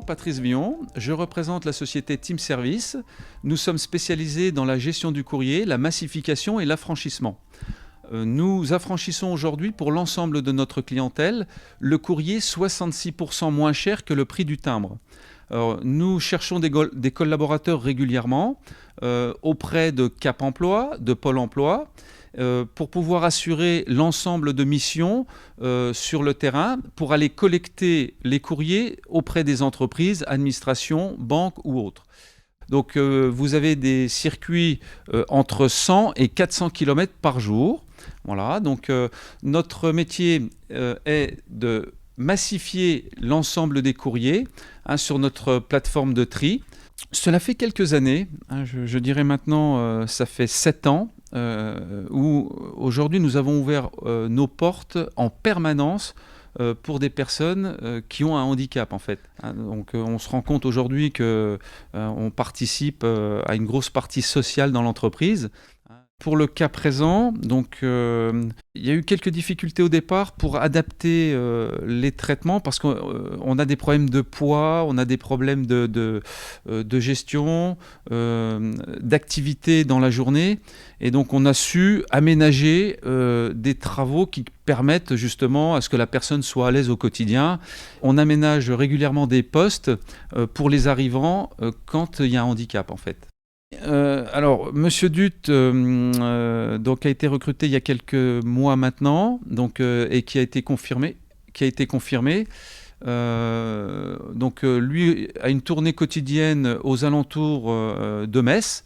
Patrice Vion, je représente la société Team Service. Nous sommes spécialisés dans la gestion du courrier, la massification et l'affranchissement. Nous affranchissons aujourd'hui pour l'ensemble de notre clientèle le courrier 66% moins cher que le prix du timbre. Alors, nous cherchons des collaborateurs régulièrement auprès de Cap Emploi, de Pôle emploi, pour pouvoir assurer l'ensemble de missions sur le terrain, pour aller collecter les courriers auprès des entreprises, administrations, banques ou autres. Donc vous avez des circuits entre 100 et 400 km par jour. Voilà, donc notre métier est de massifier l'ensemble des courriers sur notre plateforme de tri. Cela fait quelques années, je dirais maintenant ça fait 7 ans, où aujourd'hui nous avons ouvert nos portes en permanence pour des personnes qui ont un handicap en fait. Donc on se rend compte aujourd'hui qu'on participe à une grosse partie sociale dans l'entreprise. Pour le cas présent, donc, il y a eu quelques difficultés au départ pour adapter les traitements parce qu'on a des problèmes de poids, on a des problèmes de gestion, d'activité dans la journée. Et donc on a su aménager des travaux qui permettent justement à ce que la personne soit à l'aise au quotidien. On aménage régulièrement des postes pour les arrivants quand il y a un handicap en fait. Alors, Monsieur Duth donc a été recruté il y a quelques mois maintenant, donc et qui a été confirmé. Donc lui a une tournée quotidienne aux alentours de Metz.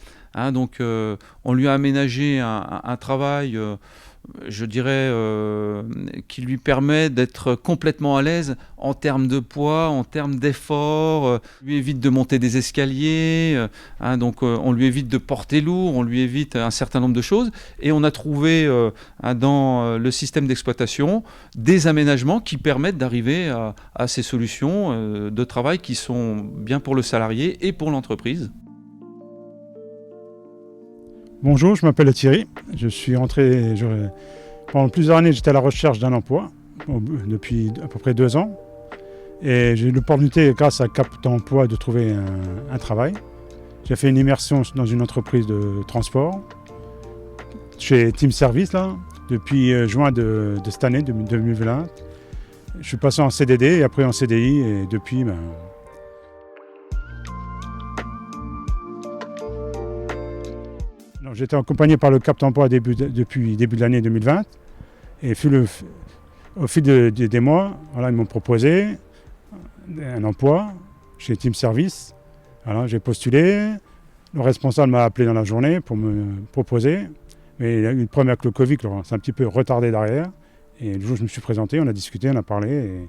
Donc on lui a aménagé un travail, je dirais, qui lui permet d'être complètement à l'aise en termes de poids, en termes d'effort. On lui évite de monter des escaliers, donc on lui évite de porter lourd, on lui évite un certain nombre de choses. Et on a trouvé dans le système d'exploitation des aménagements qui permettent d'arriver à ces solutions de travail qui sont bien pour le salarié et pour l'entreprise. Bonjour, je m'appelle Thierry. Je suis rentré, pendant plusieurs années, j'étais à la recherche d'un emploi, depuis à peu près 2 ans. Et j'ai eu l'opportunité, grâce à Cap Emploi, de trouver un travail. J'ai fait une immersion dans une entreprise de transport, chez Team Service, là, depuis juin de cette année, 2020. Je suis passé en CDD et après en CDI, et depuis... Alors, j'étais accompagné par le Cap Emploi depuis début de l'année 2020. Et au fil des mois, voilà, ils m'ont proposé un emploi chez Team Service. Voilà, j'ai postulé. Le responsable m'a appelé dans la journée pour me proposer. Mais il y a eu le problème avec le Covid, alors c'est un petit peu retardé derrière. Et le jour où je me suis présenté, on a discuté, on a parlé.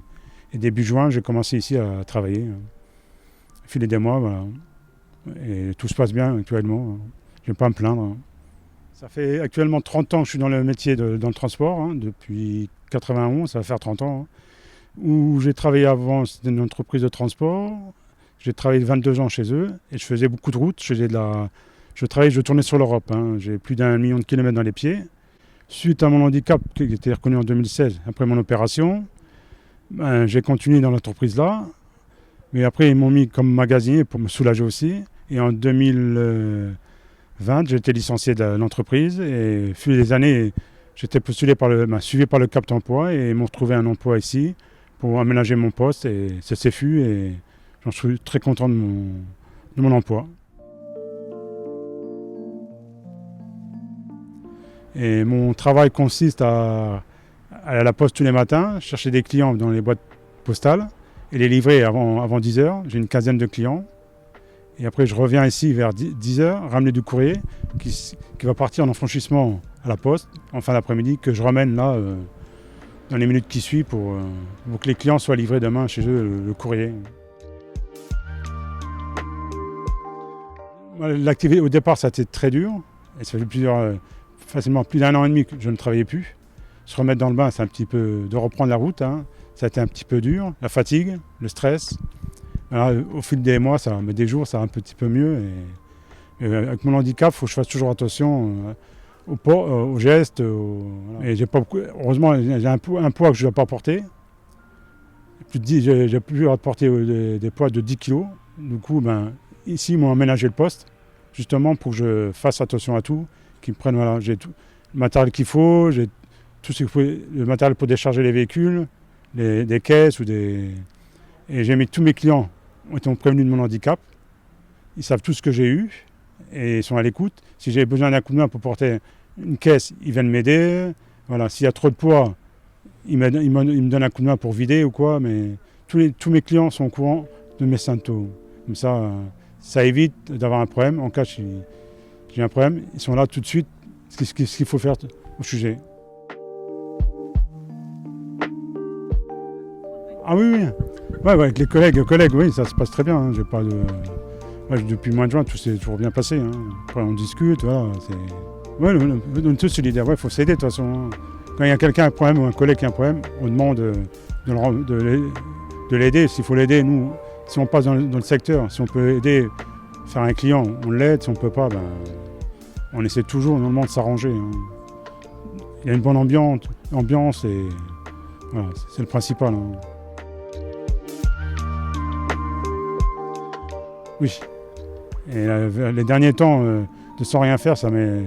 Et début juin, j'ai commencé ici à travailler. Au fil des mois, voilà. Et tout se passe bien actuellement. Je ne vais pas me plaindre. Ça fait actuellement 30 ans que je suis dans le métier dans le transport. Depuis 91, ça va faire 30 ans. Où j'ai travaillé avant, c'était une entreprise de transport. J'ai travaillé 22 ans chez eux et je faisais beaucoup de routes. Je tournais sur l'Europe. J'ai plus d'1 million de kilomètres dans les pieds. Suite à mon handicap qui a été reconnu en 2016, après mon opération, j'ai continué dans l'entreprise là. Mais après, ils m'ont mis comme magasinier pour me soulager aussi. Et en 2020, j'ai été licencié de l'entreprise. Et au fil des années, j'étais suivi par le Cap Emploi et ils m'ont retrouvé un emploi ici pour aménager mon poste. Et ça s'est fait et j'en suis très content de mon emploi. Et mon travail consiste à aller à la poste tous les matins, chercher des clients dans les boîtes postales et les livrer avant 10h. J'ai une quinzaine de clients. Et après, je reviens ici vers 10h, ramener du courrier qui va partir en franchissement à la poste en fin d'après-midi, que je ramène là dans les minutes qui suivent pour que les clients soient livrés demain chez eux le courrier. L'activité au départ, ça a été très dur. Et ça fait facilement plus d'1 an et demi que je ne travaillais plus. Se remettre dans le bain, c'est un petit peu de reprendre la route. Ça a été un petit peu dur. La fatigue, le stress. Alors, au fil des mois, des jours, ça va un petit peu mieux. Et avec mon handicap, il faut que je fasse toujours attention aux gestes. Voilà. Et heureusement, j'ai un poids que je ne dois pas porter. J'ai plus à porter des poids de 10 kg. Du coup, ici, ils m'ont aménagé le poste, justement pour que je fasse attention à tout. Qu'ils me prennent, voilà, j'ai tout le matériel qu'il faut, j'ai tout le matériel pour décharger les véhicules, des caisses et j'ai mis tous mes clients ont été prévenus de mon handicap. Ils savent tout ce que j'ai eu et ils sont à l'écoute. Si j'ai besoin d'un coup de main pour porter une caisse, ils viennent m'aider. Voilà, s'il y a trop de poids, ils me donnent un coup de main pour vider ou quoi. Mais tous mes clients sont au courant de mes symptômes. Comme ça évite d'avoir un problème. En cas si j'ai un problème, ils sont là tout de suite, ce qu'il faut faire au sujet. Ah oui. Ouais, avec les collègues, oui, ça se passe très bien. J'ai pas de... depuis le mois de juin, tout s'est toujours bien passé. Après, on discute, voilà. On est tous solidaires, il faut s'aider de toute façon. Quand il y a quelqu'un qui a un problème ou un collègue qui a un problème, on demande de l'aider. S'il faut l'aider, nous, si on passe dans le secteur, si on peut aider, faire un client, on l'aide. Si on ne peut pas, on essaie toujours normalement de s'arranger. Il y a une bonne ambiance et voilà, c'est le principal. Oui. Et les derniers temps, de sans rien faire, je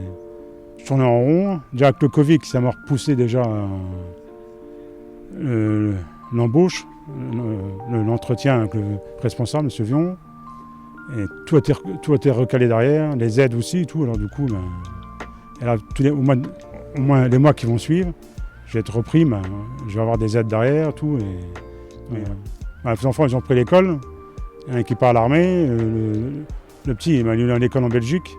tournais en rond. Déjà avec le Covid, ça m'a repoussé déjà l'embauche, l'entretien avec le responsable, M. Vion. Et tout a été recalé derrière, les aides aussi, tout. Alors du coup, et là, au moins les mois qui vont suivre, je vais être repris, je vais avoir des aides derrière, tout. Les enfants, ils ont pris l'école. Il y en a un qui part à l'armée, le petit, il m'a mis à l'école en Belgique.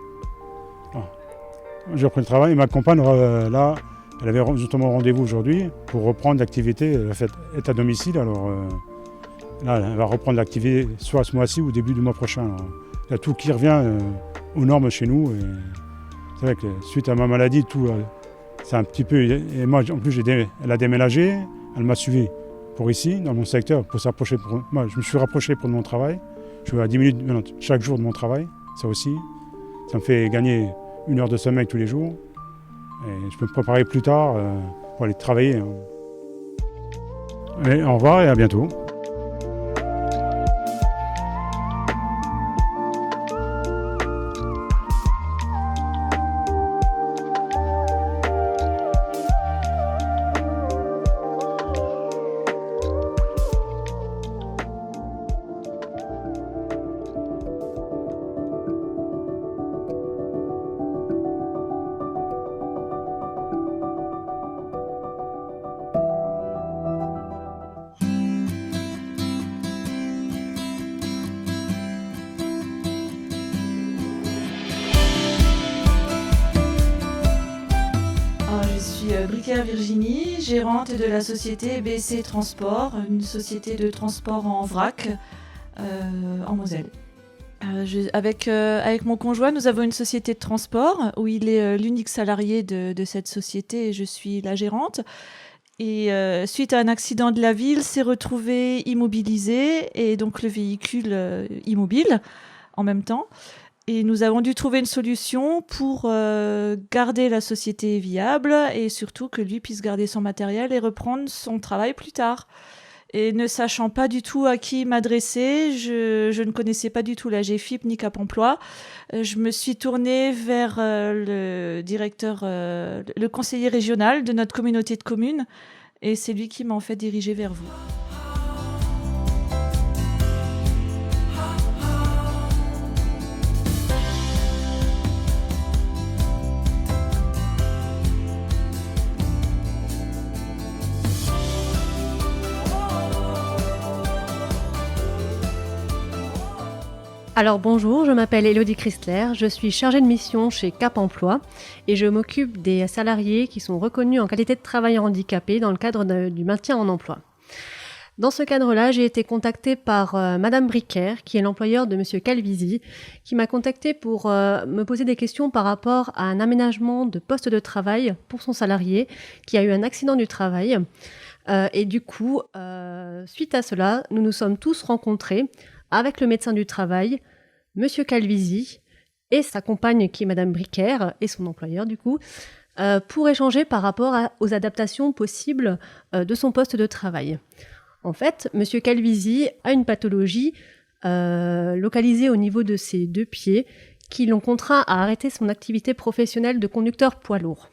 J'ai repris le travail et ma compagne, là, elle avait justement rendez-vous aujourd'hui pour reprendre l'activité. Elle a fait être à domicile, alors là, elle va reprendre l'activité soit ce mois-ci ou début du mois prochain. Alors, il y a tout qui revient aux normes chez nous. Et c'est vrai que suite à ma maladie, tout, c'est un petit peu... Et moi, en plus, elle a déménagé, elle m'a suivi pour ici, dans mon secteur, pour s'approcher. Moi, je me suis rapproché pour mon travail. Je suis à 10 minutes chaque jour de mon travail, ça aussi. Ça me fait gagner 1 heure de sommeil tous les jours. Et je peux me préparer plus tard pour aller travailler. Allez, au revoir et à bientôt. Bricaire Virginie, gérante de la société BC Transport, une société de transport en vrac en Moselle. Avec mon conjoint, nous avons une société de transport où il est l'unique salarié de cette société et je suis la gérante. Et suite à un accident de la ville, s'est retrouvé immobilisé et donc le véhicule immobile en même temps. Et nous avons dû trouver une solution pour garder la société viable et surtout que lui puisse garder son matériel et reprendre son travail plus tard. Et ne sachant pas du tout à qui m'adresser, je ne connaissais pas du tout la GFIP ni Cap Emploi. Je me suis tournée vers le directeur, le conseiller régional de notre communauté de communes et c'est lui qui m'a en fait dirigée vers vous. Alors bonjour, je m'appelle Élodie Christler, je suis chargée de mission chez Cap Emploi et je m'occupe des salariés qui sont reconnus en qualité de travailleurs handicapés dans le cadre du maintien en emploi. Dans ce cadre-là, j'ai été contactée par Madame Bricaire, qui est l'employeur de Monsieur Calvisi, qui m'a contactée pour me poser des questions par rapport à un aménagement de poste de travail pour son salarié qui a eu un accident du travail. Et du coup, suite à cela, nous nous sommes tous rencontrés avec le médecin du travail, Monsieur Calvisi, et sa compagne qui est Madame Bricaire, et son employeur du coup, pour échanger par rapport aux adaptations possibles de son poste de travail. En fait, Monsieur Calvisi a une pathologie localisée au niveau de ses 2 pieds qui l'ont contraint à arrêter son activité professionnelle de conducteur poids lourd.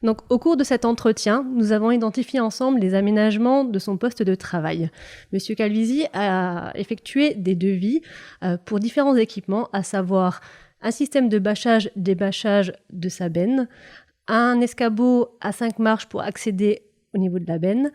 Donc, au cours de cet entretien, nous avons identifié ensemble les aménagements de son poste de travail. Monsieur Calvisi a effectué des devis pour différents équipements, à savoir un système de bâchage-débâchage de sa benne, un escabeau à 5 marches pour accéder au niveau de la benne,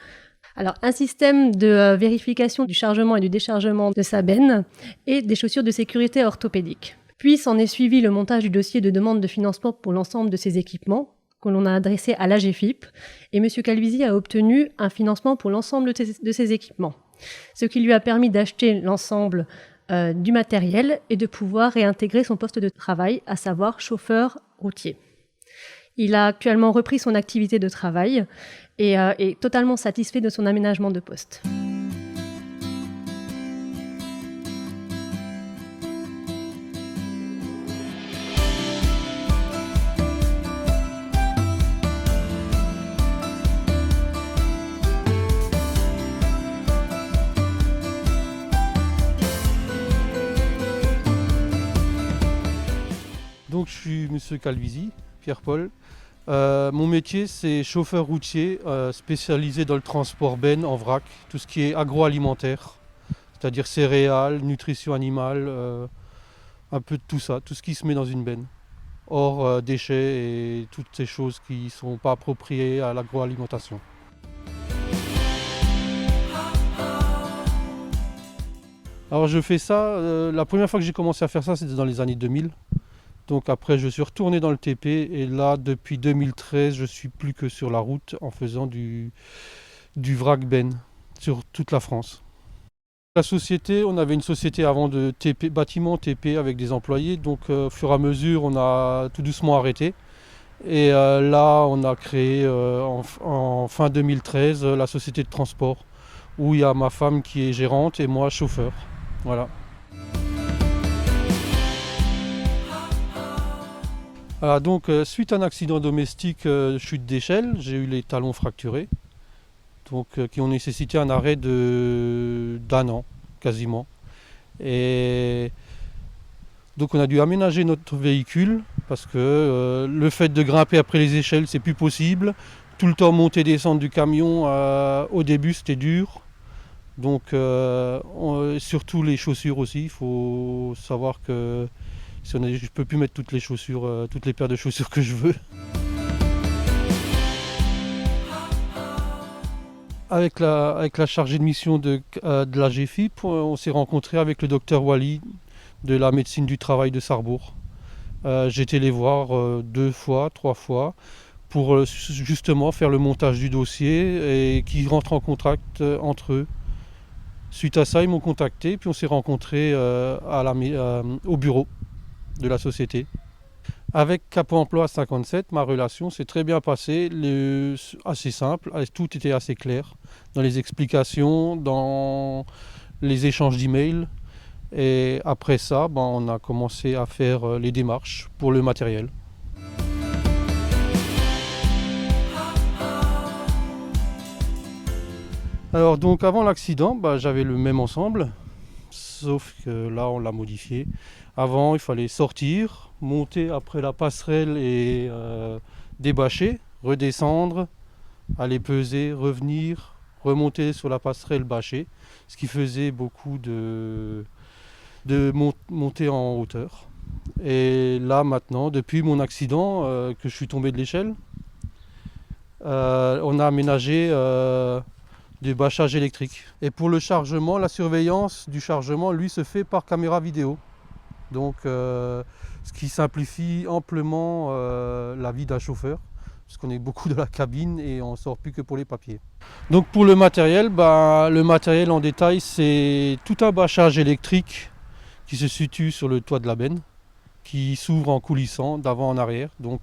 alors un système de vérification du chargement et du déchargement de sa benne et des chaussures de sécurité orthopédiques. Puis s'en est suivi le montage du dossier de demande de financement pour l'ensemble de ces équipements, que l'on a adressé à l'AGFIP, et M. Calvisi a obtenu un financement pour l'ensemble de ces équipements, ce qui lui a permis d'acheter l'ensemble du matériel et de pouvoir réintégrer son poste de travail, à savoir chauffeur routier. Il a actuellement repris son activité de travail et est totalement satisfait de son aménagement de poste. Donc je suis Monsieur Calvisi, Pierre-Paul. Mon métier c'est chauffeur routier spécialisé dans le transport benne en vrac, tout ce qui est agroalimentaire, c'est-à-dire céréales, nutrition animale, un peu de tout ça, tout ce qui se met dans une benne, hors déchets et toutes ces choses qui ne sont pas appropriées à l'agroalimentation. Alors je fais ça, la première fois que j'ai commencé à faire ça c'était dans les années 2000. Donc après je suis retourné dans le TP et là depuis 2013 je suis plus que sur la route en faisant du vrac benne sur toute la France. La société, on avait une société avant de TP, bâtiment TP avec des employés, donc au fur et à mesure on a tout doucement arrêté. Et là on a créé en fin 2013 la société de transport où il y a ma femme qui est gérante et moi chauffeur. Voilà. Donc, suite à un accident domestique, chute d'échelle, j'ai eu les talons fracturés, donc, qui ont nécessité un arrêt d'un an, quasiment. Et donc on a dû aménager notre véhicule, parce que le fait de grimper après les échelles, c'est plus possible. Tout le temps monter et descendre du camion, au début c'était dur. Donc, surtout les chaussures aussi, il faut savoir que je ne peux plus mettre toutes les chaussures, toutes les paires de chaussures que je veux. Avec la chargée de mission de la GFIP, on s'est rencontré avec le docteur Wally de la médecine du travail de Sarrebourg. J'ai été les voir 2 fois, 3 fois pour justement faire le montage du dossier et qui rentrent en contact entre eux. Suite à ça, ils m'ont contacté, puis on s'est rencontrés au bureau de la société. Avec Cap Emploi 57, ma relation s'est très bien passée, assez simple, tout était assez clair dans les explications, dans les échanges d'emails. Et après ça, on a commencé à faire les démarches pour le matériel. Alors donc avant l'accident, j'avais le même ensemble, sauf que là on l'a modifié. Avant il fallait sortir, monter après la passerelle et débâcher, redescendre, aller peser, revenir, remonter sur la passerelle, bâcher, ce qui faisait beaucoup de monter en hauteur. Et là maintenant, depuis mon accident, que je suis tombé de l'échelle, on a aménagé du bâchage électrique. Et pour le chargement, la surveillance du chargement, lui, se fait par caméra vidéo. Donc, ce qui simplifie amplement la vie d'un chauffeur, parce qu'on est beaucoup dans la cabine et on ne sort plus que pour les papiers. Donc pour le matériel en détail, c'est tout un bâchage électrique qui se situe sur le toit de la benne, qui s'ouvre en coulissant d'avant en arrière, donc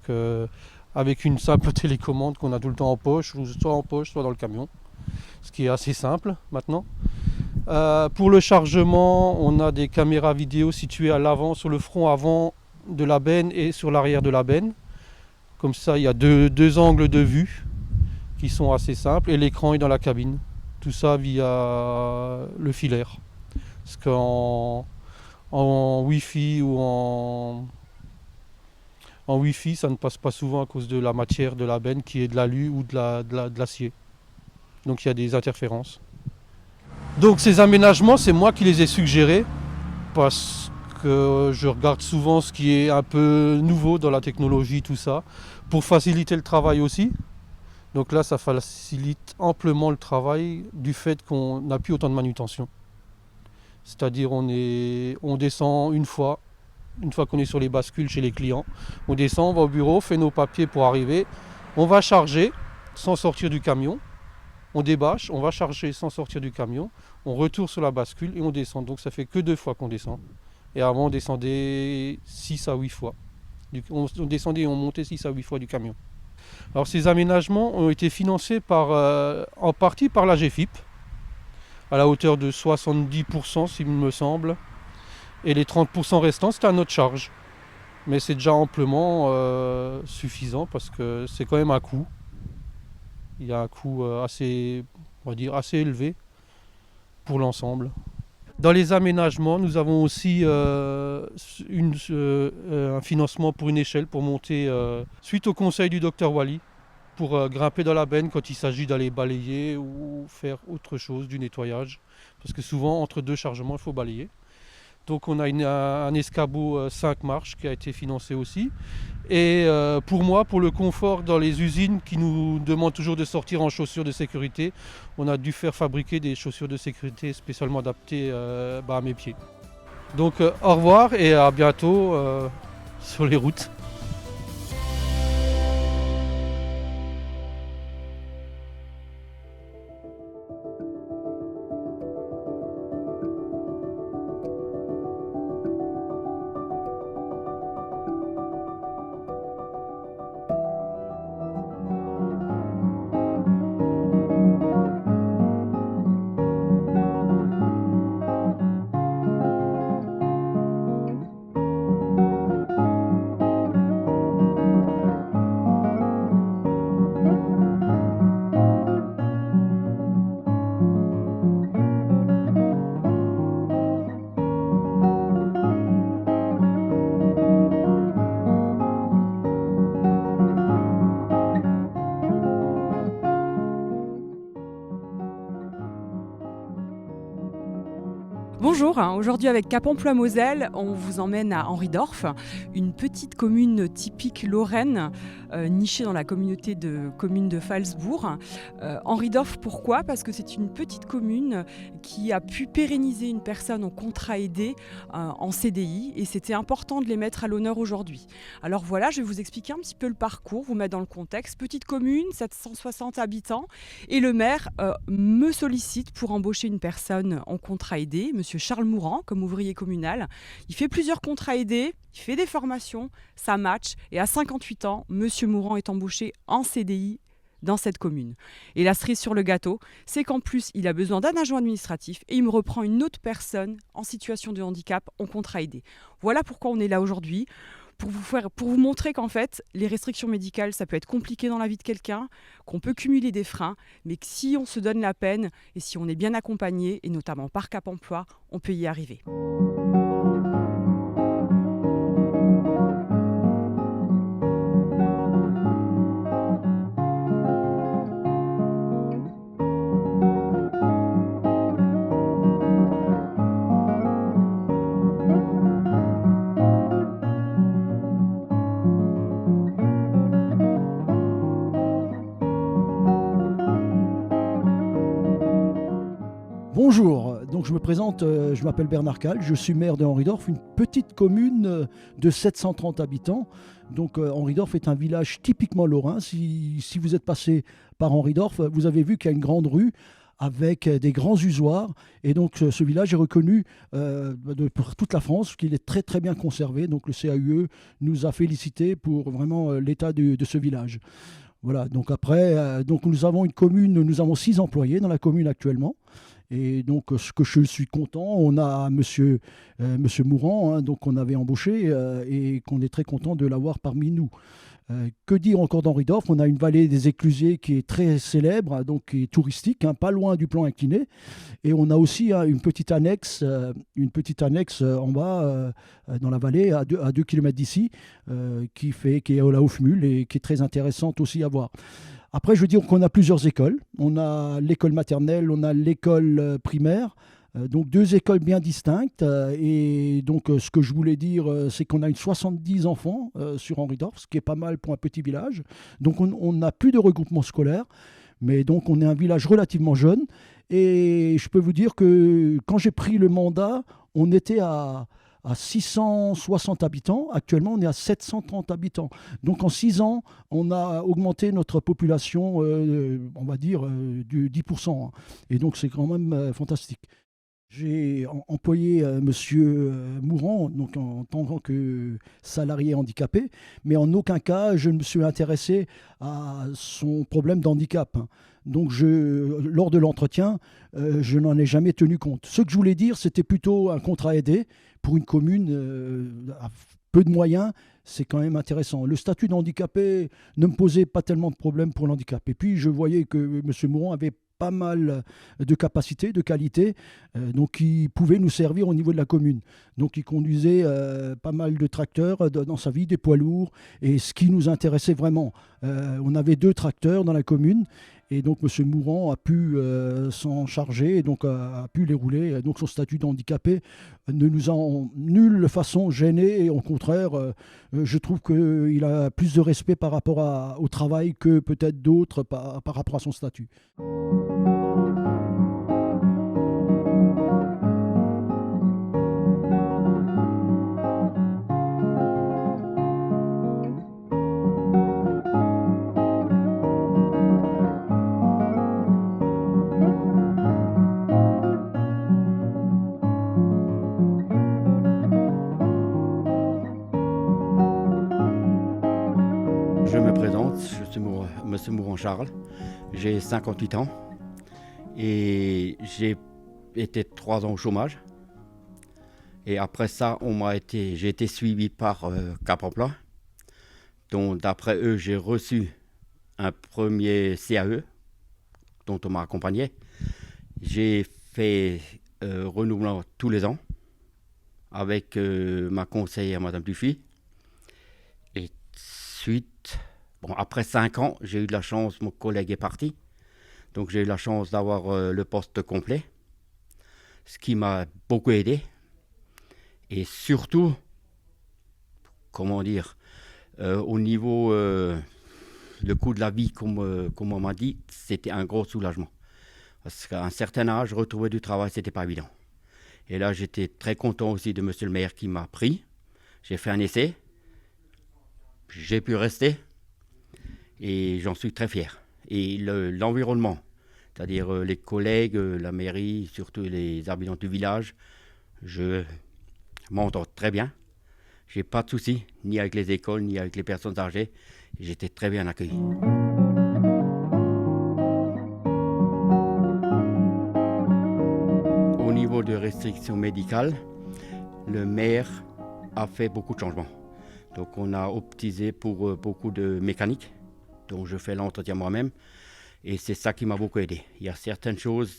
avec une simple télécommande qu'on a tout le temps en poche, soit dans le camion, ce qui est assez simple maintenant. Pour le chargement, on a des caméras vidéo situées à l'avant, sur le front avant de la benne et sur l'arrière de la benne. Comme ça, il y a deux angles de vue qui sont assez simples et l'écran est dans la cabine. Tout ça via le filaire. Parce qu'en Wi-Fi ou en Wi-Fi, ça ne passe pas souvent à cause de la matière de la benne qui est de l'alu ou de l'acier. Donc il y a des interférences. Donc ces aménagements, c'est moi qui les ai suggérés parce que je regarde souvent ce qui est un peu nouveau dans la technologie, tout ça, pour faciliter le travail aussi. Donc là, ça facilite amplement le travail du fait qu'on n'a plus autant de manutention. C'est-à-dire on descend une fois qu'on est sur les bascules chez les clients, on descend, on va au bureau, on fait nos papiers pour arriver, on va charger sans sortir du camion, on débâche, on va charger sans sortir du camion, on retourne sur la bascule et on descend. Donc ça fait que 2 fois qu'on descend. Et avant on descendait 6 à 8 fois. On descendait et on montait 6 à 8 fois du camion. Alors ces aménagements ont été financés en partie par la GFIP, à la hauteur de 70% s'il me semble. Et les 30% restants, c'est à notre charge. Mais c'est déjà amplement suffisant parce que c'est quand même un coût. Il y a un coût assez élevé pour l'ensemble. Dans les aménagements, nous avons aussi un financement pour une échelle pour monter, suite au conseil du docteur Wally, pour grimper dans la benne quand il s'agit d'aller balayer ou faire autre chose, du nettoyage. Parce que souvent, entre 2 chargements, il faut balayer. Donc on a un escabeau 5 marches qui a été financé aussi. Et pour moi, pour le confort dans les usines qui nous demandent toujours de sortir en chaussures de sécurité, on a dû faire fabriquer des chaussures de sécurité spécialement adaptées à mes pieds. Donc au revoir et à bientôt sur les routes. Bonjour, aujourd'hui avec Cap Emploi Moselle, on vous emmène à Henrydorf, une petite commune typique lorraine, nichée dans la communauté de communes de Phalsbourg. Henrydorf, pourquoi ? Parce que c'est une petite commune qui a pu pérenniser une personne en contrat aidé en CDI et c'était important de les mettre à l'honneur aujourd'hui. Alors voilà, je vais vous expliquer un petit peu le parcours, vous mettre dans le contexte. Petite commune, 760 habitants et le maire me sollicite pour embaucher une personne en contrat aidé, monsieur Charles Mourant, comme ouvrier communal. Il fait plusieurs contrats aidés, il fait des formations, ça match et à 58 ans, monsieur Mourant est embauché en CDI dans cette commune. Et la cerise sur le gâteau, c'est qu'en plus, il a besoin d'un adjoint administratif et il me reprend une autre personne en situation de handicap en contrat aidé. Voilà pourquoi on est là aujourd'hui. Pour vous montrer qu'en fait, les restrictions médicales, ça peut être compliqué dans la vie de quelqu'un, qu'on peut cumuler des freins, mais que si on se donne la peine et si on est bien accompagné, et notamment par Cap Emploi, on peut y arriver. Bonjour, donc je me présente, je m'appelle Bernard Cal, je suis maire de Henrydorf, une petite commune de 730 habitants. Donc Henrydorf est un village typiquement lorrain. Si vous êtes passé par Henrydorf, vous avez vu qu'il y a une grande rue avec des grands usoirs. Et donc ce village est reconnu pour toute la France, qu'il est très très bien conservé. Donc le CAUE nous a félicité pour vraiment l'état de ce village. Voilà, donc après, donc nous avons une commune, nous avons 6 employés dans la commune actuellement. Et donc, ce que je suis content, on a monsieur Mourant, hein, donc qu'on avait embauché et qu'on est très content de l'avoir parmi nous. Que dire encore d'Henrydorf ? On a une vallée des Éclusiers qui est très célèbre, donc qui est touristique, hein, pas loin du plan incliné. Et on a aussi une petite annexe en bas dans la vallée, à 2 km d'ici, qui est à la Hofmühl et qui est très intéressante aussi à voir. Après, je veux dire qu'on a plusieurs écoles. On a l'école maternelle, on a l'école primaire. Donc 2 écoles bien distinctes. Et donc ce que je voulais dire, c'est qu'on a une 70 enfants sur Henrydorf, ce qui est pas mal pour un petit village. Donc on n'a plus de regroupement scolaire. Mais donc on est un village relativement jeune. Et je peux vous dire que quand j'ai pris le mandat, on était à 660 habitants. Actuellement, on est à 730 habitants. Donc, en 6 ans, on a augmenté notre population, on va dire, de 10%. Hein. Et donc, c'est quand même fantastique. J'ai employé M. Mourant donc en tant que salarié handicapé, mais en aucun cas, je ne me suis intéressé à son problème d'handicap. Hein. Donc, lors de l'entretien, je n'en ai jamais tenu compte. Ce que je voulais dire, c'était plutôt un contrat aidé pour une commune à peu de moyens. C'est quand même intéressant. Le statut d'handicapé ne me posait pas tellement de problèmes pour l'handicap. Et puis, je voyais que M. Mourant avait pas mal de capacités, de qualités, donc il pouvait nous servir au niveau de la commune. Donc il conduisait pas mal de tracteurs dans sa vie, des poids lourds, et ce qui nous intéressait vraiment. On avait 2 tracteurs dans la commune, et donc M. Mourant a pu s'en charger, et donc a pu les rouler. Et donc son statut d'handicapé ne nous a en nulle façon gêné, et au contraire, je trouve qu'il a plus de respect par rapport au travail que peut-être d'autres par rapport à son statut. Je me présente, je suis M. Mourant Charles, j'ai 58 ans et j'ai été 3 ans au chômage. Et après ça, j'ai été suivi par Cap Emploi. Donc d'après eux, j'ai reçu un premier CAE dont on m'a accompagné. J'ai fait renouvelant tous les ans avec ma conseillère, Madame Dufy. Et après 5 ans, j'ai eu de la chance, mon collègue est parti. Donc j'ai eu la chance d'avoir le poste complet. ce qui m'a beaucoup aidé. Et surtout, comment dire, au niveau le coût de la vie, comme on m'a dit, c'était un gros soulagement. Parce qu'à un certain âge, retrouver du travail, c'était pas évident. Et là, j'étais très content aussi de monsieur le maire qui m'a pris. J'ai fait un essai. J'ai pu rester. Et j'en suis très fier. Et l'environnement, c'est-à-dire les collègues, la mairie, surtout les habitants du village, je m'entends très bien. J'ai pas de soucis, ni avec les écoles, ni avec les personnes âgées. J'étais très bien accueilli. Au niveau de restrictions médicales, le maire a fait beaucoup de changements. Donc on a optisé pour beaucoup de mécanique, dont je fais l'entretien moi-même. Et c'est ça qui m'a beaucoup aidé. Il y a certaines choses,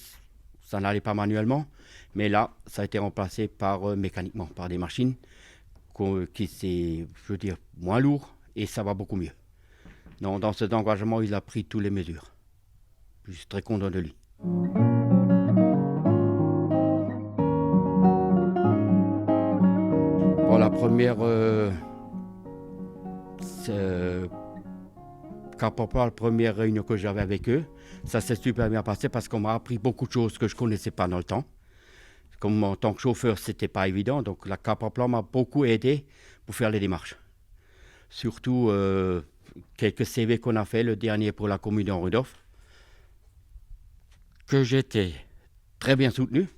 ça n'allait pas manuellement, mais là, ça a été remplacé par mécaniquement, par des machines qui c'est, je veux dire, moins lourd et ça va beaucoup mieux. Non, dans cet engagement, il a pris toutes les mesures. Je suis très content de lui. Pour la première Cap Emploi, la première réunion que j'avais avec eux, ça s'est super bien passé parce qu'on m'a appris beaucoup de choses que je ne connaissais pas dans le temps. Comme en tant que chauffeur, ce n'était pas évident, donc la Cap Emploi m'a beaucoup aidé pour faire les démarches. Surtout quelques CV qu'on a fait, le dernier pour la commune d'Henriedorf, que j'étais très bien soutenu.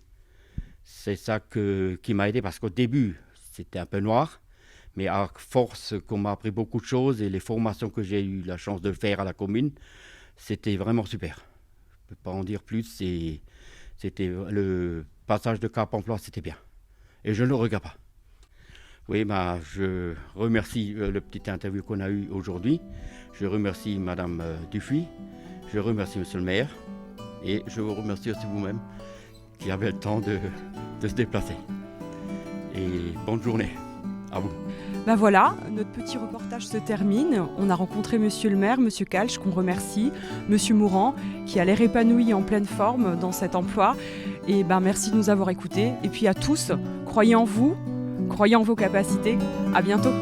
C'est ça qui m'a aidé parce qu'au début, c'était un peu noir. Mais à force qu'on m'a appris beaucoup de choses et les formations que j'ai eu la chance de faire à la commune, c'était vraiment super. Je ne peux pas en dire plus, c'était le passage de Cap Emploi, c'était bien. Et je ne le regrette pas. Oui, je remercie le petit interview qu'on a eu aujourd'hui. Je remercie Madame Dufy, je remercie Monsieur le maire et je vous remercie aussi vous-même qui avez le temps de se déplacer. Et bonne journée à vous. Ben voilà, notre petit reportage se termine. On a rencontré Monsieur le maire, Monsieur Kalch, qu'on remercie, Monsieur Mourant, qui a l'air épanoui en pleine forme dans cet emploi. Et merci de nous avoir écoutés. Et puis à tous, croyez en vous, croyez en vos capacités. À bientôt.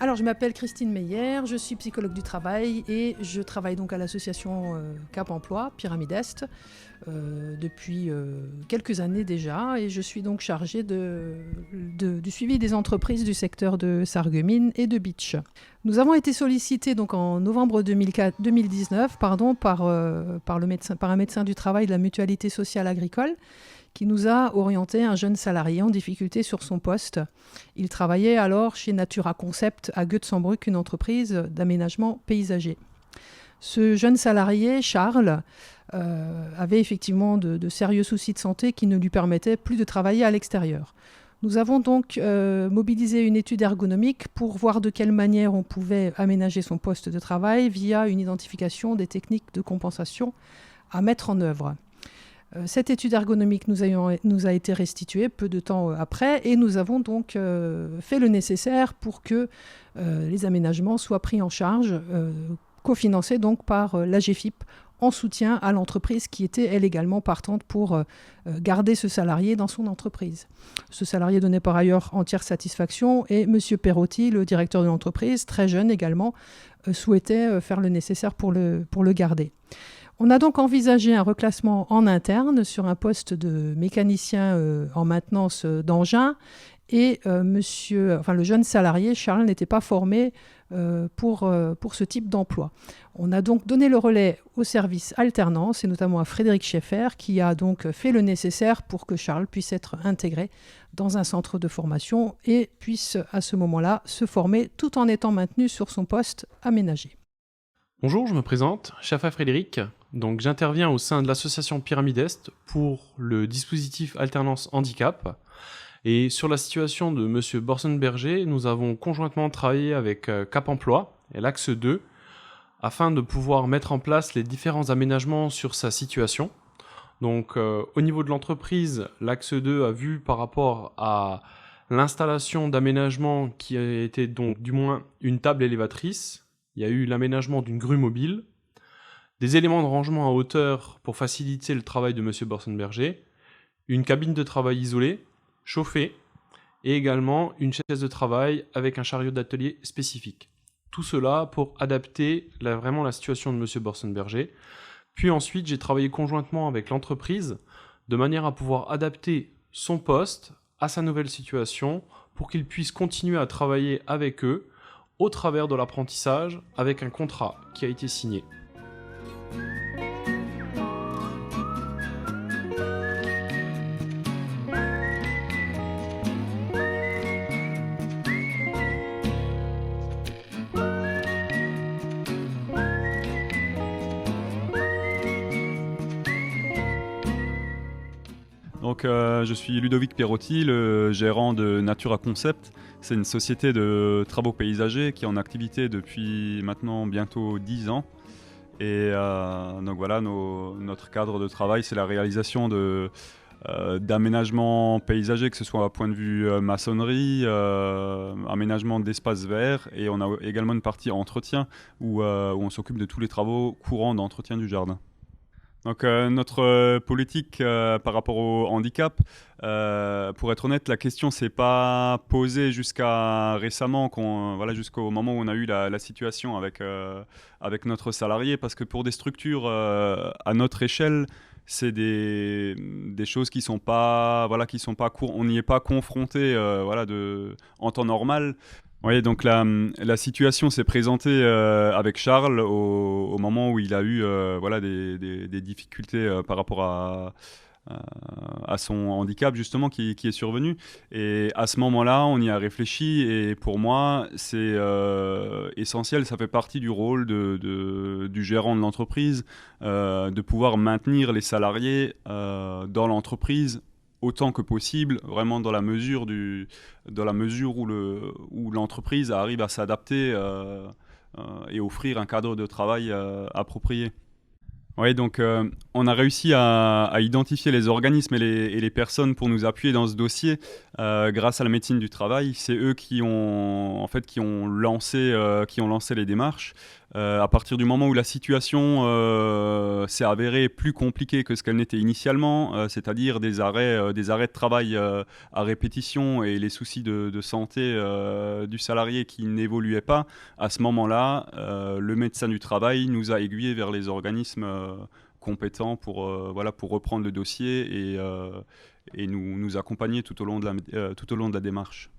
Alors, je m'appelle Christine Meyer, je suis psychologue du travail et je travaille donc à l'association Cap Emploi, Pyramide Est, depuis quelques années déjà. Et je suis donc chargée du suivi des entreprises du secteur de Sarreguemines et de Bitche. Nous avons été sollicités donc en novembre 2019 par un médecin du travail de la Mutualité sociale agricole qui nous a orienté un jeune salarié en difficulté sur son poste. Il travaillait alors chez Natura Concept à Götzenbrück, une entreprise d'aménagement paysager. Ce jeune salarié, Charles, avait effectivement de sérieux soucis de santé qui ne lui permettaient plus de travailler à l'extérieur. Nous avons donc mobilisé une étude ergonomique pour voir de quelle manière on pouvait aménager son poste de travail via une identification des techniques de compensation à mettre en œuvre. Cette étude ergonomique nous a été restituée peu de temps après et nous avons donc fait le nécessaire pour que les aménagements soient pris en charge, cofinancés donc par l'AGFIP en soutien à l'entreprise qui était elle également partante pour garder ce salarié dans son entreprise. Ce salarié donnait par ailleurs entière satisfaction et M. Perotti, le directeur de l'entreprise, très jeune également, souhaitait faire le nécessaire pour le garder. On a donc envisagé un reclassement en interne sur un poste de mécanicien en maintenance d'engins et le jeune salarié, Charles, n'était pas formé pour ce type d'emploi. On a donc donné le relais au service alternance et notamment à Frédéric Schaeffer qui a donc fait le nécessaire pour que Charles puisse être intégré dans un centre de formation et puisse à ce moment-là se former tout en étant maintenu sur son poste aménagé. Bonjour, je me présente, Chafa Frédéric. Donc j'interviens au sein de l'association Pyramide Est pour le dispositif Alternance Handicap. Et sur la situation de Monsieur Borsenberger, nous avons conjointement travaillé avec Cap Emploi et l'Axe 2 afin de pouvoir mettre en place les différents aménagements sur sa situation. Donc au niveau de l'entreprise, l'Axe 2 a vu par rapport à l'installation d'aménagements qui a été donc du moins une table élévatrice. Il y a eu l'aménagement d'une grue mobile, des éléments de rangement à hauteur pour faciliter le travail de Monsieur Borsenberger, une cabine de travail isolée, chauffée, et également une chaise de travail avec un chariot d'atelier spécifique. Tout cela pour adapter vraiment la situation de Monsieur Borsenberger. Puis ensuite, j'ai travaillé conjointement avec l'entreprise de manière à pouvoir adapter son poste à sa nouvelle situation pour qu'il puisse continuer à travailler avec eux au travers de l'apprentissage avec un contrat qui a été signé. Donc, je suis Ludovic Pierrotti, le gérant de Natura Concept. C'est une société de travaux paysagers qui est en activité depuis maintenant bientôt 10 ans. Et donc voilà, notre cadre de travail, c'est la réalisation d'aménagements paysagers, que ce soit à point de vue maçonnerie, aménagement d'espaces verts. Et on a également une partie entretien où on s'occupe de tous les travaux courants d'entretien du jardin. Donc notre politique par rapport au handicap, pour être honnête, la question s'est pas posée jusqu'à récemment, jusqu'au moment où on a eu la situation avec notre salarié, parce que pour des structures à notre échelle, c'est des choses qui sont pas on n'y est pas confronté en temps normal. Oui, donc la situation s'est présentée avec Charles au moment où il a eu des difficultés par rapport à son handicap justement qui est survenu. Et à ce moment-là, on y a réfléchi et pour moi, c'est essentiel, ça fait partie du rôle du gérant de l'entreprise de pouvoir maintenir les salariés dans l'entreprise autant que possible, vraiment dans la mesure où l'entreprise arrive à s'adapter et offrir un cadre de travail approprié. Oui, donc on a réussi à identifier les organismes et les personnes pour nous appuyer dans ce dossier grâce à la médecine du travail. C'est eux qui ont lancé les démarches. À partir du moment où la situation s'est avérée plus compliquée que ce qu'elle n'était initialement, c'est-à-dire des arrêts de travail à répétition et les soucis de santé du salarié qui n'évoluaient pas, à ce moment-là, le médecin du travail nous a aiguillés vers les organismes compétents pour reprendre le dossier et nous accompagner tout au long de la démarche.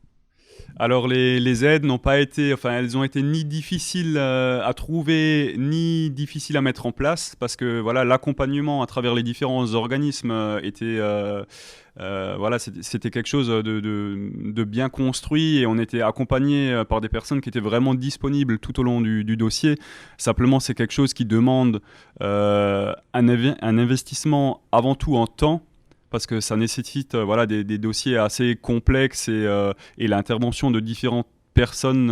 Alors les aides n'ont pas été, elles ont été ni difficiles à trouver ni difficiles à mettre en place parce que l'accompagnement à travers les différents organismes c'était quelque chose de bien construit et on était accompagné par des personnes qui étaient vraiment disponibles tout au long du dossier. Simplement, c'est quelque chose qui demande un investissement avant tout en temps, parce que ça nécessite des dossiers assez complexes et l'intervention de différentes personnes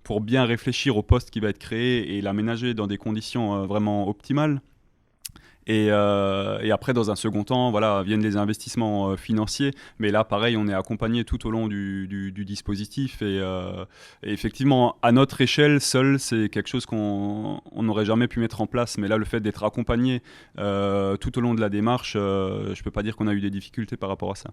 pour bien réfléchir au poste qui va être créé et l'aménager dans des conditions vraiment optimales. Et après, dans un second temps, viennent les investissements financiers. Mais là, pareil, on est accompagné tout au long du dispositif. Et effectivement, à notre échelle, seul, c'est quelque chose qu'on n'aurait jamais pu mettre en place. Mais là, le fait d'être accompagné tout au long de la démarche, je ne peux pas dire qu'on a eu des difficultés par rapport à ça.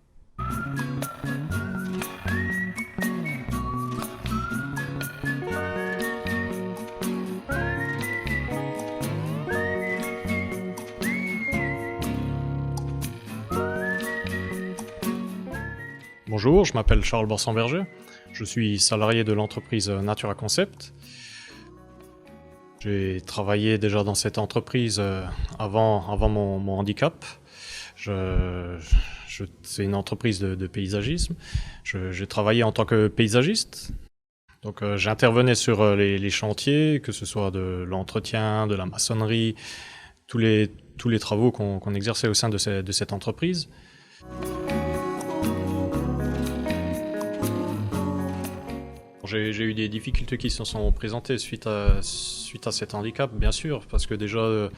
Bonjour, je m'appelle Charles Borsenberger, je suis salarié de l'entreprise Natura Concept. J'ai travaillé déjà dans cette entreprise avant mon handicap. C'est une entreprise de paysagisme. J'ai travaillé en tant que paysagiste. Donc j'intervenais sur les chantiers, que ce soit de l'entretien, de la maçonnerie, tous les travaux qu'on exerçait au sein de cette entreprise. J'ai eu des difficultés qui se sont présentées suite à cet handicap, bien sûr, parce que déjà,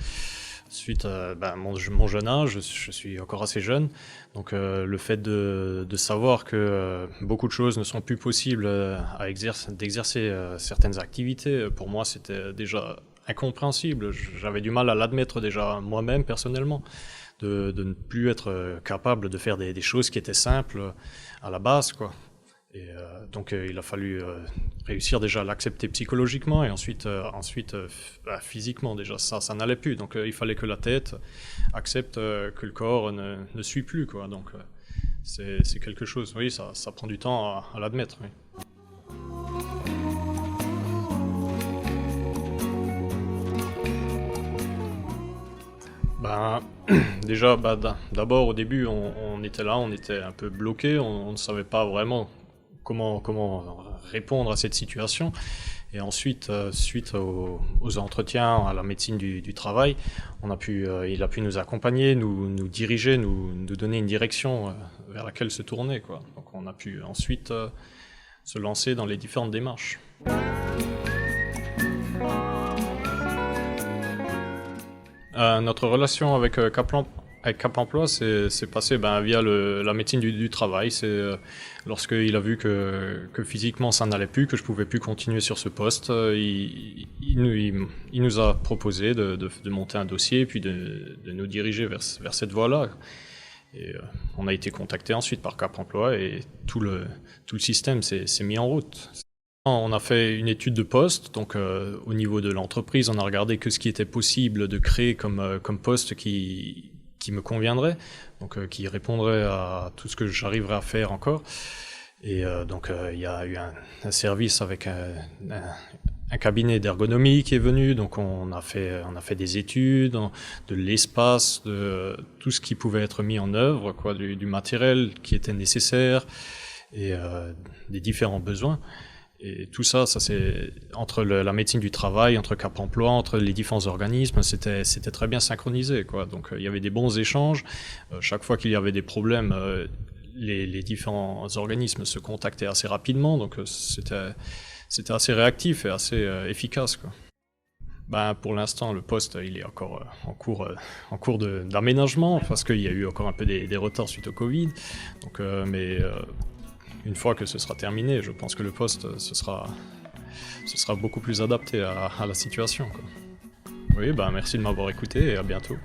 suite à mon jeune âge, je suis encore assez jeune, donc le fait de savoir que beaucoup de choses ne sont plus possibles d'exercer certaines activités, pour moi c'était déjà incompréhensible. J'avais du mal à l'admettre déjà moi-même personnellement, de ne plus être capable de faire des choses qui étaient simples à la base, quoi. Et donc il a fallu réussir déjà à l'accepter psychologiquement et ensuite physiquement déjà ça n'allait plus. Donc il fallait que la tête accepte que le corps ne suit plus, quoi. Donc c'est quelque chose, oui, ça prend du temps à l'admettre, oui. Déjà, d'abord au début on était là, on était un peu bloqué, on ne savait pas vraiment comment répondre à cette situation. Et ensuite, suite aux entretiens à la médecine du travail, il a pu nous accompagner, nous diriger, nous donner une direction vers laquelle se tourner, quoi. Donc on a pu ensuite se lancer dans les différentes démarches. Notre relation avec Cap Emploi c'est passé via la médecine du travail. C'est lorsqu'il a vu que physiquement ça n'allait plus, que je pouvais plus continuer sur ce poste, il nous a proposé de monter un dossier puis de nous diriger vers cette voie-là. Et on a été contacté ensuite par Cap Emploi et tout le système s'est mis en route. On a fait une étude de poste, donc au niveau de l'entreprise, on a regardé que ce qui était possible de créer comme poste qui me conviendrait, donc qui répondrait à tout ce que j'arriverais à faire encore. Et donc il y a eu un service avec un cabinet d'ergonomie qui est venu, donc on a fait des études, de l'espace, de tout ce qui pouvait être mis en œuvre, quoi, du matériel qui était nécessaire et des différents besoins. Et tout ça c'est entre la médecine du travail, entre Cap Emploi, entre les différents organismes, c'était très bien synchronisé, quoi. Donc il y avait des bons échanges. Chaque fois qu'il y avait des problèmes, les différents organismes se contactaient assez rapidement, donc c'était assez réactif et assez efficace, quoi. Pour l'instant, le poste il est encore en cours d'aménagement parce qu'il y a eu encore un peu des retards suite au Covid. Donc, mais une fois que ce sera terminé, je pense que le poste ce sera beaucoup plus adapté à la situation, quoi. Oui, merci de m'avoir écouté et à bientôt.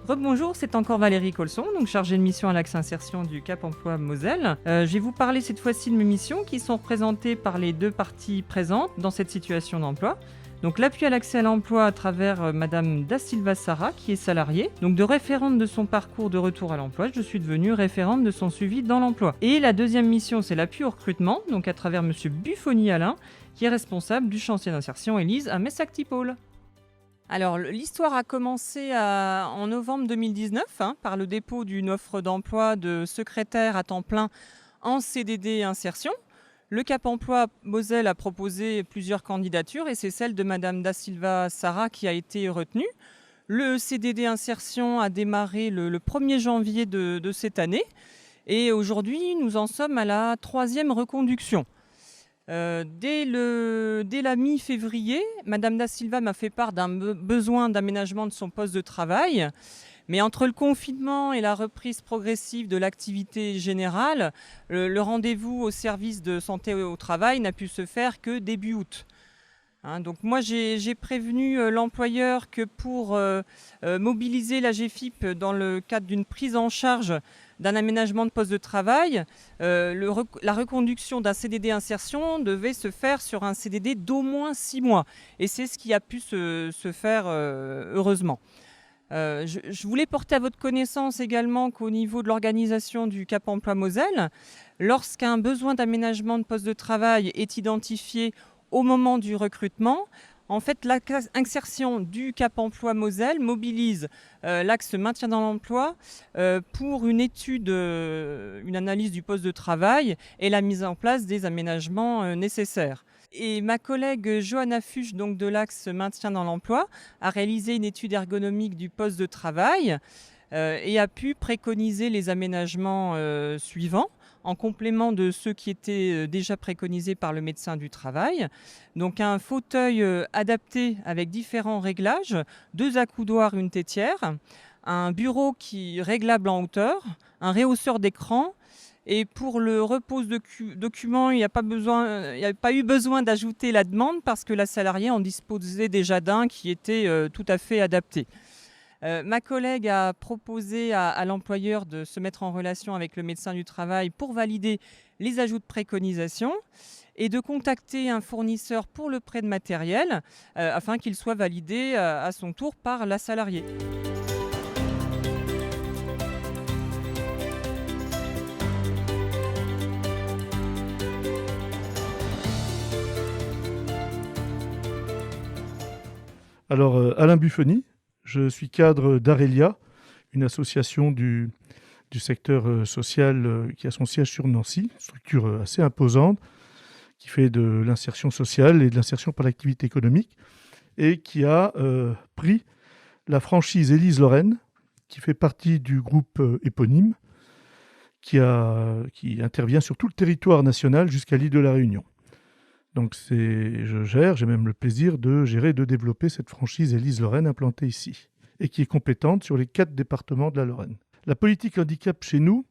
Rebonjour, c'est encore Valérie Colson, donc chargée de mission à l'axe insertion du Cap Emploi Moselle. Je vais vous parler cette fois-ci de mes missions qui sont représentées par les deux parties présentes dans cette situation d'emploi. Donc l'appui à l'accès à l'emploi à travers Madame Da Silva Sarah, qui est salariée. Donc de référente de son parcours de retour à l'emploi, je suis devenue référente de son suivi dans l'emploi. Et la deuxième mission, c'est l'appui au recrutement, donc à travers Monsieur Buffoni Alain, qui est responsable du chantier d'insertion Élise à Messac-Tipol. Alors, l'histoire a commencé en novembre 2019 par le dépôt d'une offre d'emploi de secrétaire à temps plein en CDD insertion. Le Cap Emploi Moselle a proposé plusieurs candidatures et c'est celle de Madame Da Silva Sarah qui a été retenue. Le CDD insertion a démarré le 1er janvier de cette année et aujourd'hui, nous en sommes à la 3e reconduction. Dès la mi-février, Madame Da Silva m'a fait part d'un besoin d'aménagement de son poste de travail. Mais entre le confinement et la reprise progressive de l'activité générale, le rendez-vous au service de santé au travail n'a pu se faire que début août. Donc moi, j'ai prévenu l'employeur que pour mobiliser la GFIP dans le cadre d'une prise en charge d'un aménagement de poste de travail, la reconduction d'un CDD insertion devait se faire sur un CDD d'au moins 6 mois. Et c'est ce qui a pu se faire heureusement. Je voulais porter à votre connaissance également qu'au niveau de l'organisation du Cap Emploi Moselle, lorsqu'un besoin d'aménagement de poste de travail est identifié au moment du recrutement, en fait, l'insertion du Cap Emploi Moselle mobilise l'axe maintien dans l'emploi pour une étude, une analyse du poste de travail et la mise en place des aménagements nécessaires. Et ma collègue Johanna Fuchs, donc de l'axe maintien dans l'emploi, a réalisé une étude ergonomique du poste de travail et a pu préconiser les aménagements suivants, en complément de ceux qui étaient déjà préconisés par le médecin du travail. Donc un fauteuil adapté avec différents réglages, 2 accoudoirs, une tétière, un bureau réglable en hauteur, un rehausseur d'écran. Et pour le repose de documents, il n'y a pas eu besoin d'ajouter la demande parce que la salariée en disposait déjà d'un qui était tout à fait adapté. Ma collègue a proposé à l'employeur de se mettre en relation avec le médecin du travail pour valider les ajouts de préconisation et de contacter un fournisseur pour le prêt de matériel afin qu'il soit validé à son tour par la salariée. Alors, Alain Buffoni, je suis cadre d'Arelia, une association du secteur social qui a son siège sur Nancy, une structure assez imposante, qui fait de l'insertion sociale et de l'insertion par l'activité économique, et qui a pris la franchise Élise-Lorraine, qui fait partie du groupe éponyme, qui intervient sur tout le territoire national jusqu'à l'île de la Réunion. Donc j'ai même le plaisir de gérer et de développer cette franchise Élise-Lorraine implantée ici et qui est compétente sur les 4 départements de la Lorraine. La politique handicap chez nous,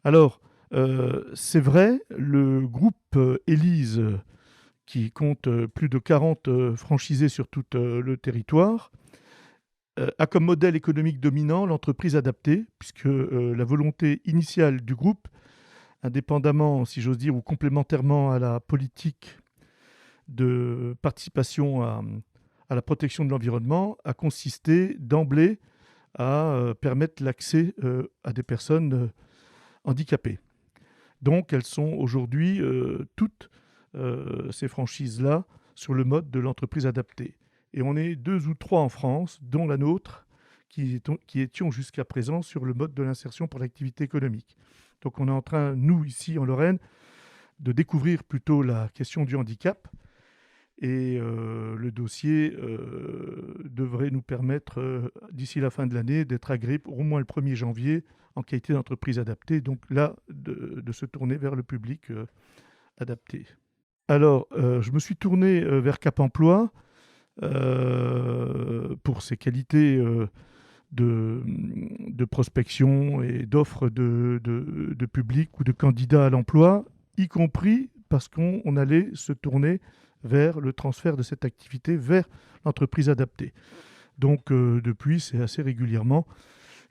alors c'est vrai, le groupe Élise qui compte plus de 40 franchisés sur tout le territoire a comme modèle économique dominant l'entreprise adaptée puisque la volonté initiale du groupe, indépendamment, si j'ose dire, ou complémentairement à la politique de participation à la protection de l'environnement, a consisté d'emblée à permettre l'accès à des personnes handicapées. Donc, elles sont aujourd'hui toutes ces franchises-là sur le mode de l'entreprise adaptée. Et on est 2 ou 3 en France, dont la nôtre, qui étions jusqu'à présent sur le mode de l'insertion pour l'activité économique. Donc on est en train, nous, ici en Lorraine, de découvrir plutôt la question du handicap. Et le dossier devrait nous permettre, d'ici la fin de l'année, d'être agréé au moins le 1er janvier en qualité d'entreprise adaptée. Donc là, de se tourner vers le public adapté. Alors, je me suis tourné vers Cap Emploi pour ses qualités de prospection et d'offres de public ou de candidats à l'emploi, y compris parce qu'on allait se tourner vers le transfert de cette activité vers l'entreprise adaptée. Donc depuis, c'est assez régulièrement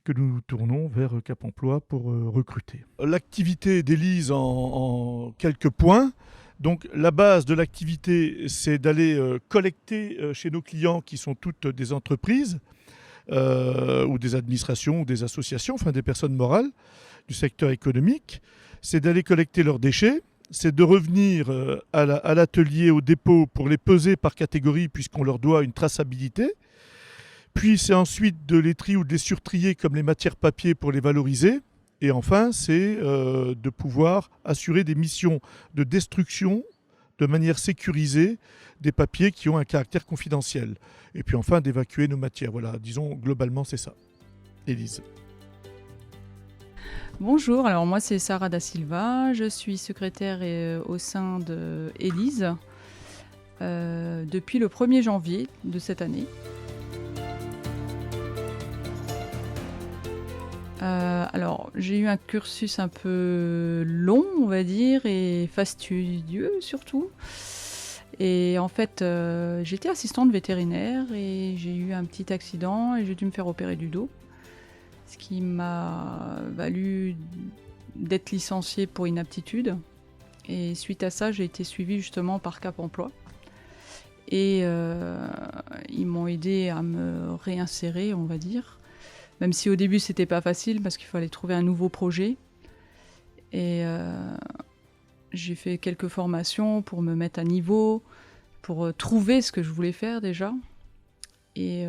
que nous nous tournons vers Cap Emploi pour recruter. L'activité d'Élise en quelques points. Donc la base de l'activité, c'est d'aller collecter chez nos clients qui sont toutes des entreprises, ou des administrations ou des associations, enfin des personnes morales du secteur économique, c'est d'aller collecter leurs déchets, c'est de revenir à l'atelier, au dépôt pour les peser par catégorie puisqu'on leur doit une traçabilité, puis c'est ensuite de les trier ou de les surtrier comme les matières papier pour les valoriser, et enfin c'est de pouvoir assurer des missions de destruction de manière sécurisée des papiers qui ont un caractère confidentiel. Et puis enfin d'évacuer nos matières. Voilà, disons globalement c'est ça. Élise. Bonjour, alors moi c'est Sarah Da Silva, je suis secrétaire au sein de Élise depuis le 1er janvier de cette année. Alors j'ai eu un cursus un peu long on va dire et fastidieux surtout. Et en fait, j'étais assistante vétérinaire et j'ai eu un petit accident et j'ai dû me faire opérer du dos. Ce qui m'a valu d'être licenciée pour inaptitude. Et suite à ça, j'ai été suivie justement par Cap Emploi. Et ils m'ont aidée à me réinsérer, on va dire. Même si au début, c'était pas facile parce qu'il fallait trouver un nouveau projet. Et j'ai fait quelques formations pour me mettre à niveau, pour trouver ce que je voulais faire déjà. Et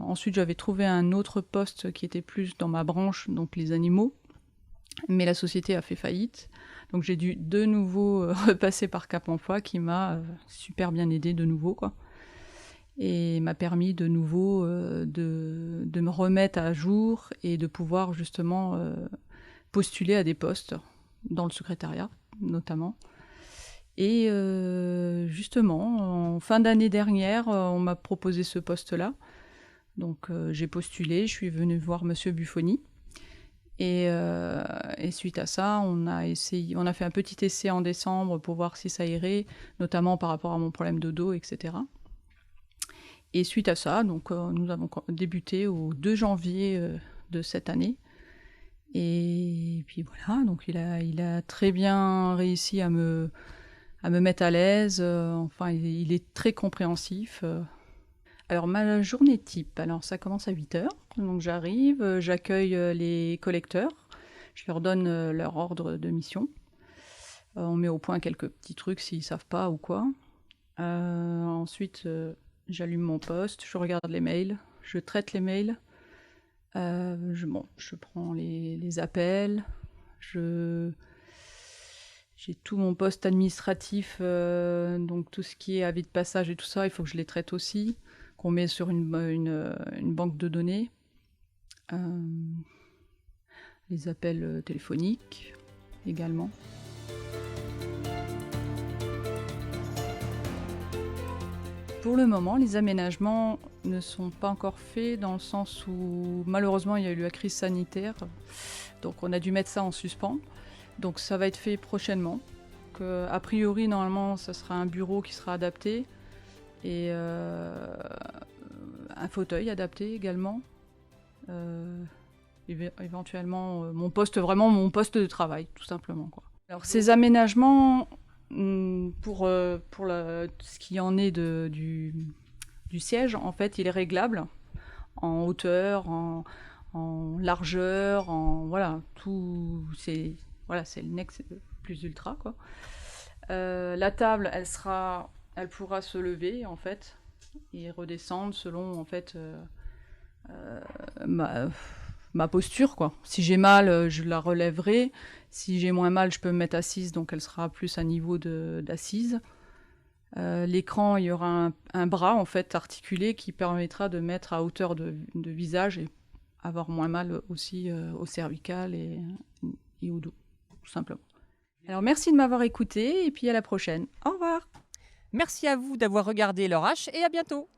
ensuite, j'avais trouvé un autre poste qui était plus dans ma branche, donc les animaux. Mais la société a fait faillite. Donc j'ai dû de nouveau repasser par Cap Emploi qui m'a super bien aidée de nouveau, quoi. Et m'a permis de nouveau de me remettre à jour et de pouvoir justement postuler à des postes dans le secrétariat notamment. Et justement, en fin d'année dernière, on m'a proposé ce poste-là. Donc j'ai postulé, je suis venue voir Monsieur Buffoni. Et suite à ça, on a fait un petit essai en décembre pour voir si ça irait, notamment par rapport à mon problème de dos, etc. Et suite à ça, donc, nous avons débuté au 2 janvier de cette année. Et puis voilà, donc il a très bien réussi à me mettre à l'aise. Enfin, il est très compréhensif. Alors, ma journée type, alors ça commence à 8h. Donc j'arrive, j'accueille les collecteurs. Je leur donne leur ordre de mission. On met au point quelques petits trucs s'ils ne savent pas ou quoi. Ensuite, j'allume mon poste, je regarde les mails, je traite les mails. Je prends les appels. J'ai tout mon poste administratif, donc tout ce qui est avis de passage et tout ça, il faut que je les traite aussi, qu'on met sur une banque de données. Les appels téléphoniques également. Pour le moment, les aménagements ne sont pas encore faits dans le sens où malheureusement il y a eu la crise sanitaire, donc on a dû mettre ça en suspens. Donc ça va être fait prochainement. A priori, normalement, ça sera un bureau qui sera adapté et un fauteuil adapté également. Éventuellement, mon poste de travail, tout simplement, quoi. Alors ces aménagements, pour ce qui en est du siège, en fait, il est réglable en hauteur, en largeur, voilà, tout, c'est le next plus ultra, quoi. La table, elle pourra se lever, en fait, et redescendre selon, en fait, ma posture, quoi. Si j'ai mal, je la relèverai. Si j'ai moins mal, je peux me mettre assise, donc elle sera plus à niveau d'assise. L'écran, il y aura un bras, en fait, articulé qui permettra de mettre à hauteur de visage et avoir moins mal aussi au cervical et au dos, tout simplement. Alors, merci de m'avoir écouté et puis à la prochaine. Au revoir. Merci à vous d'avoir regardé L'Heure H et à bientôt.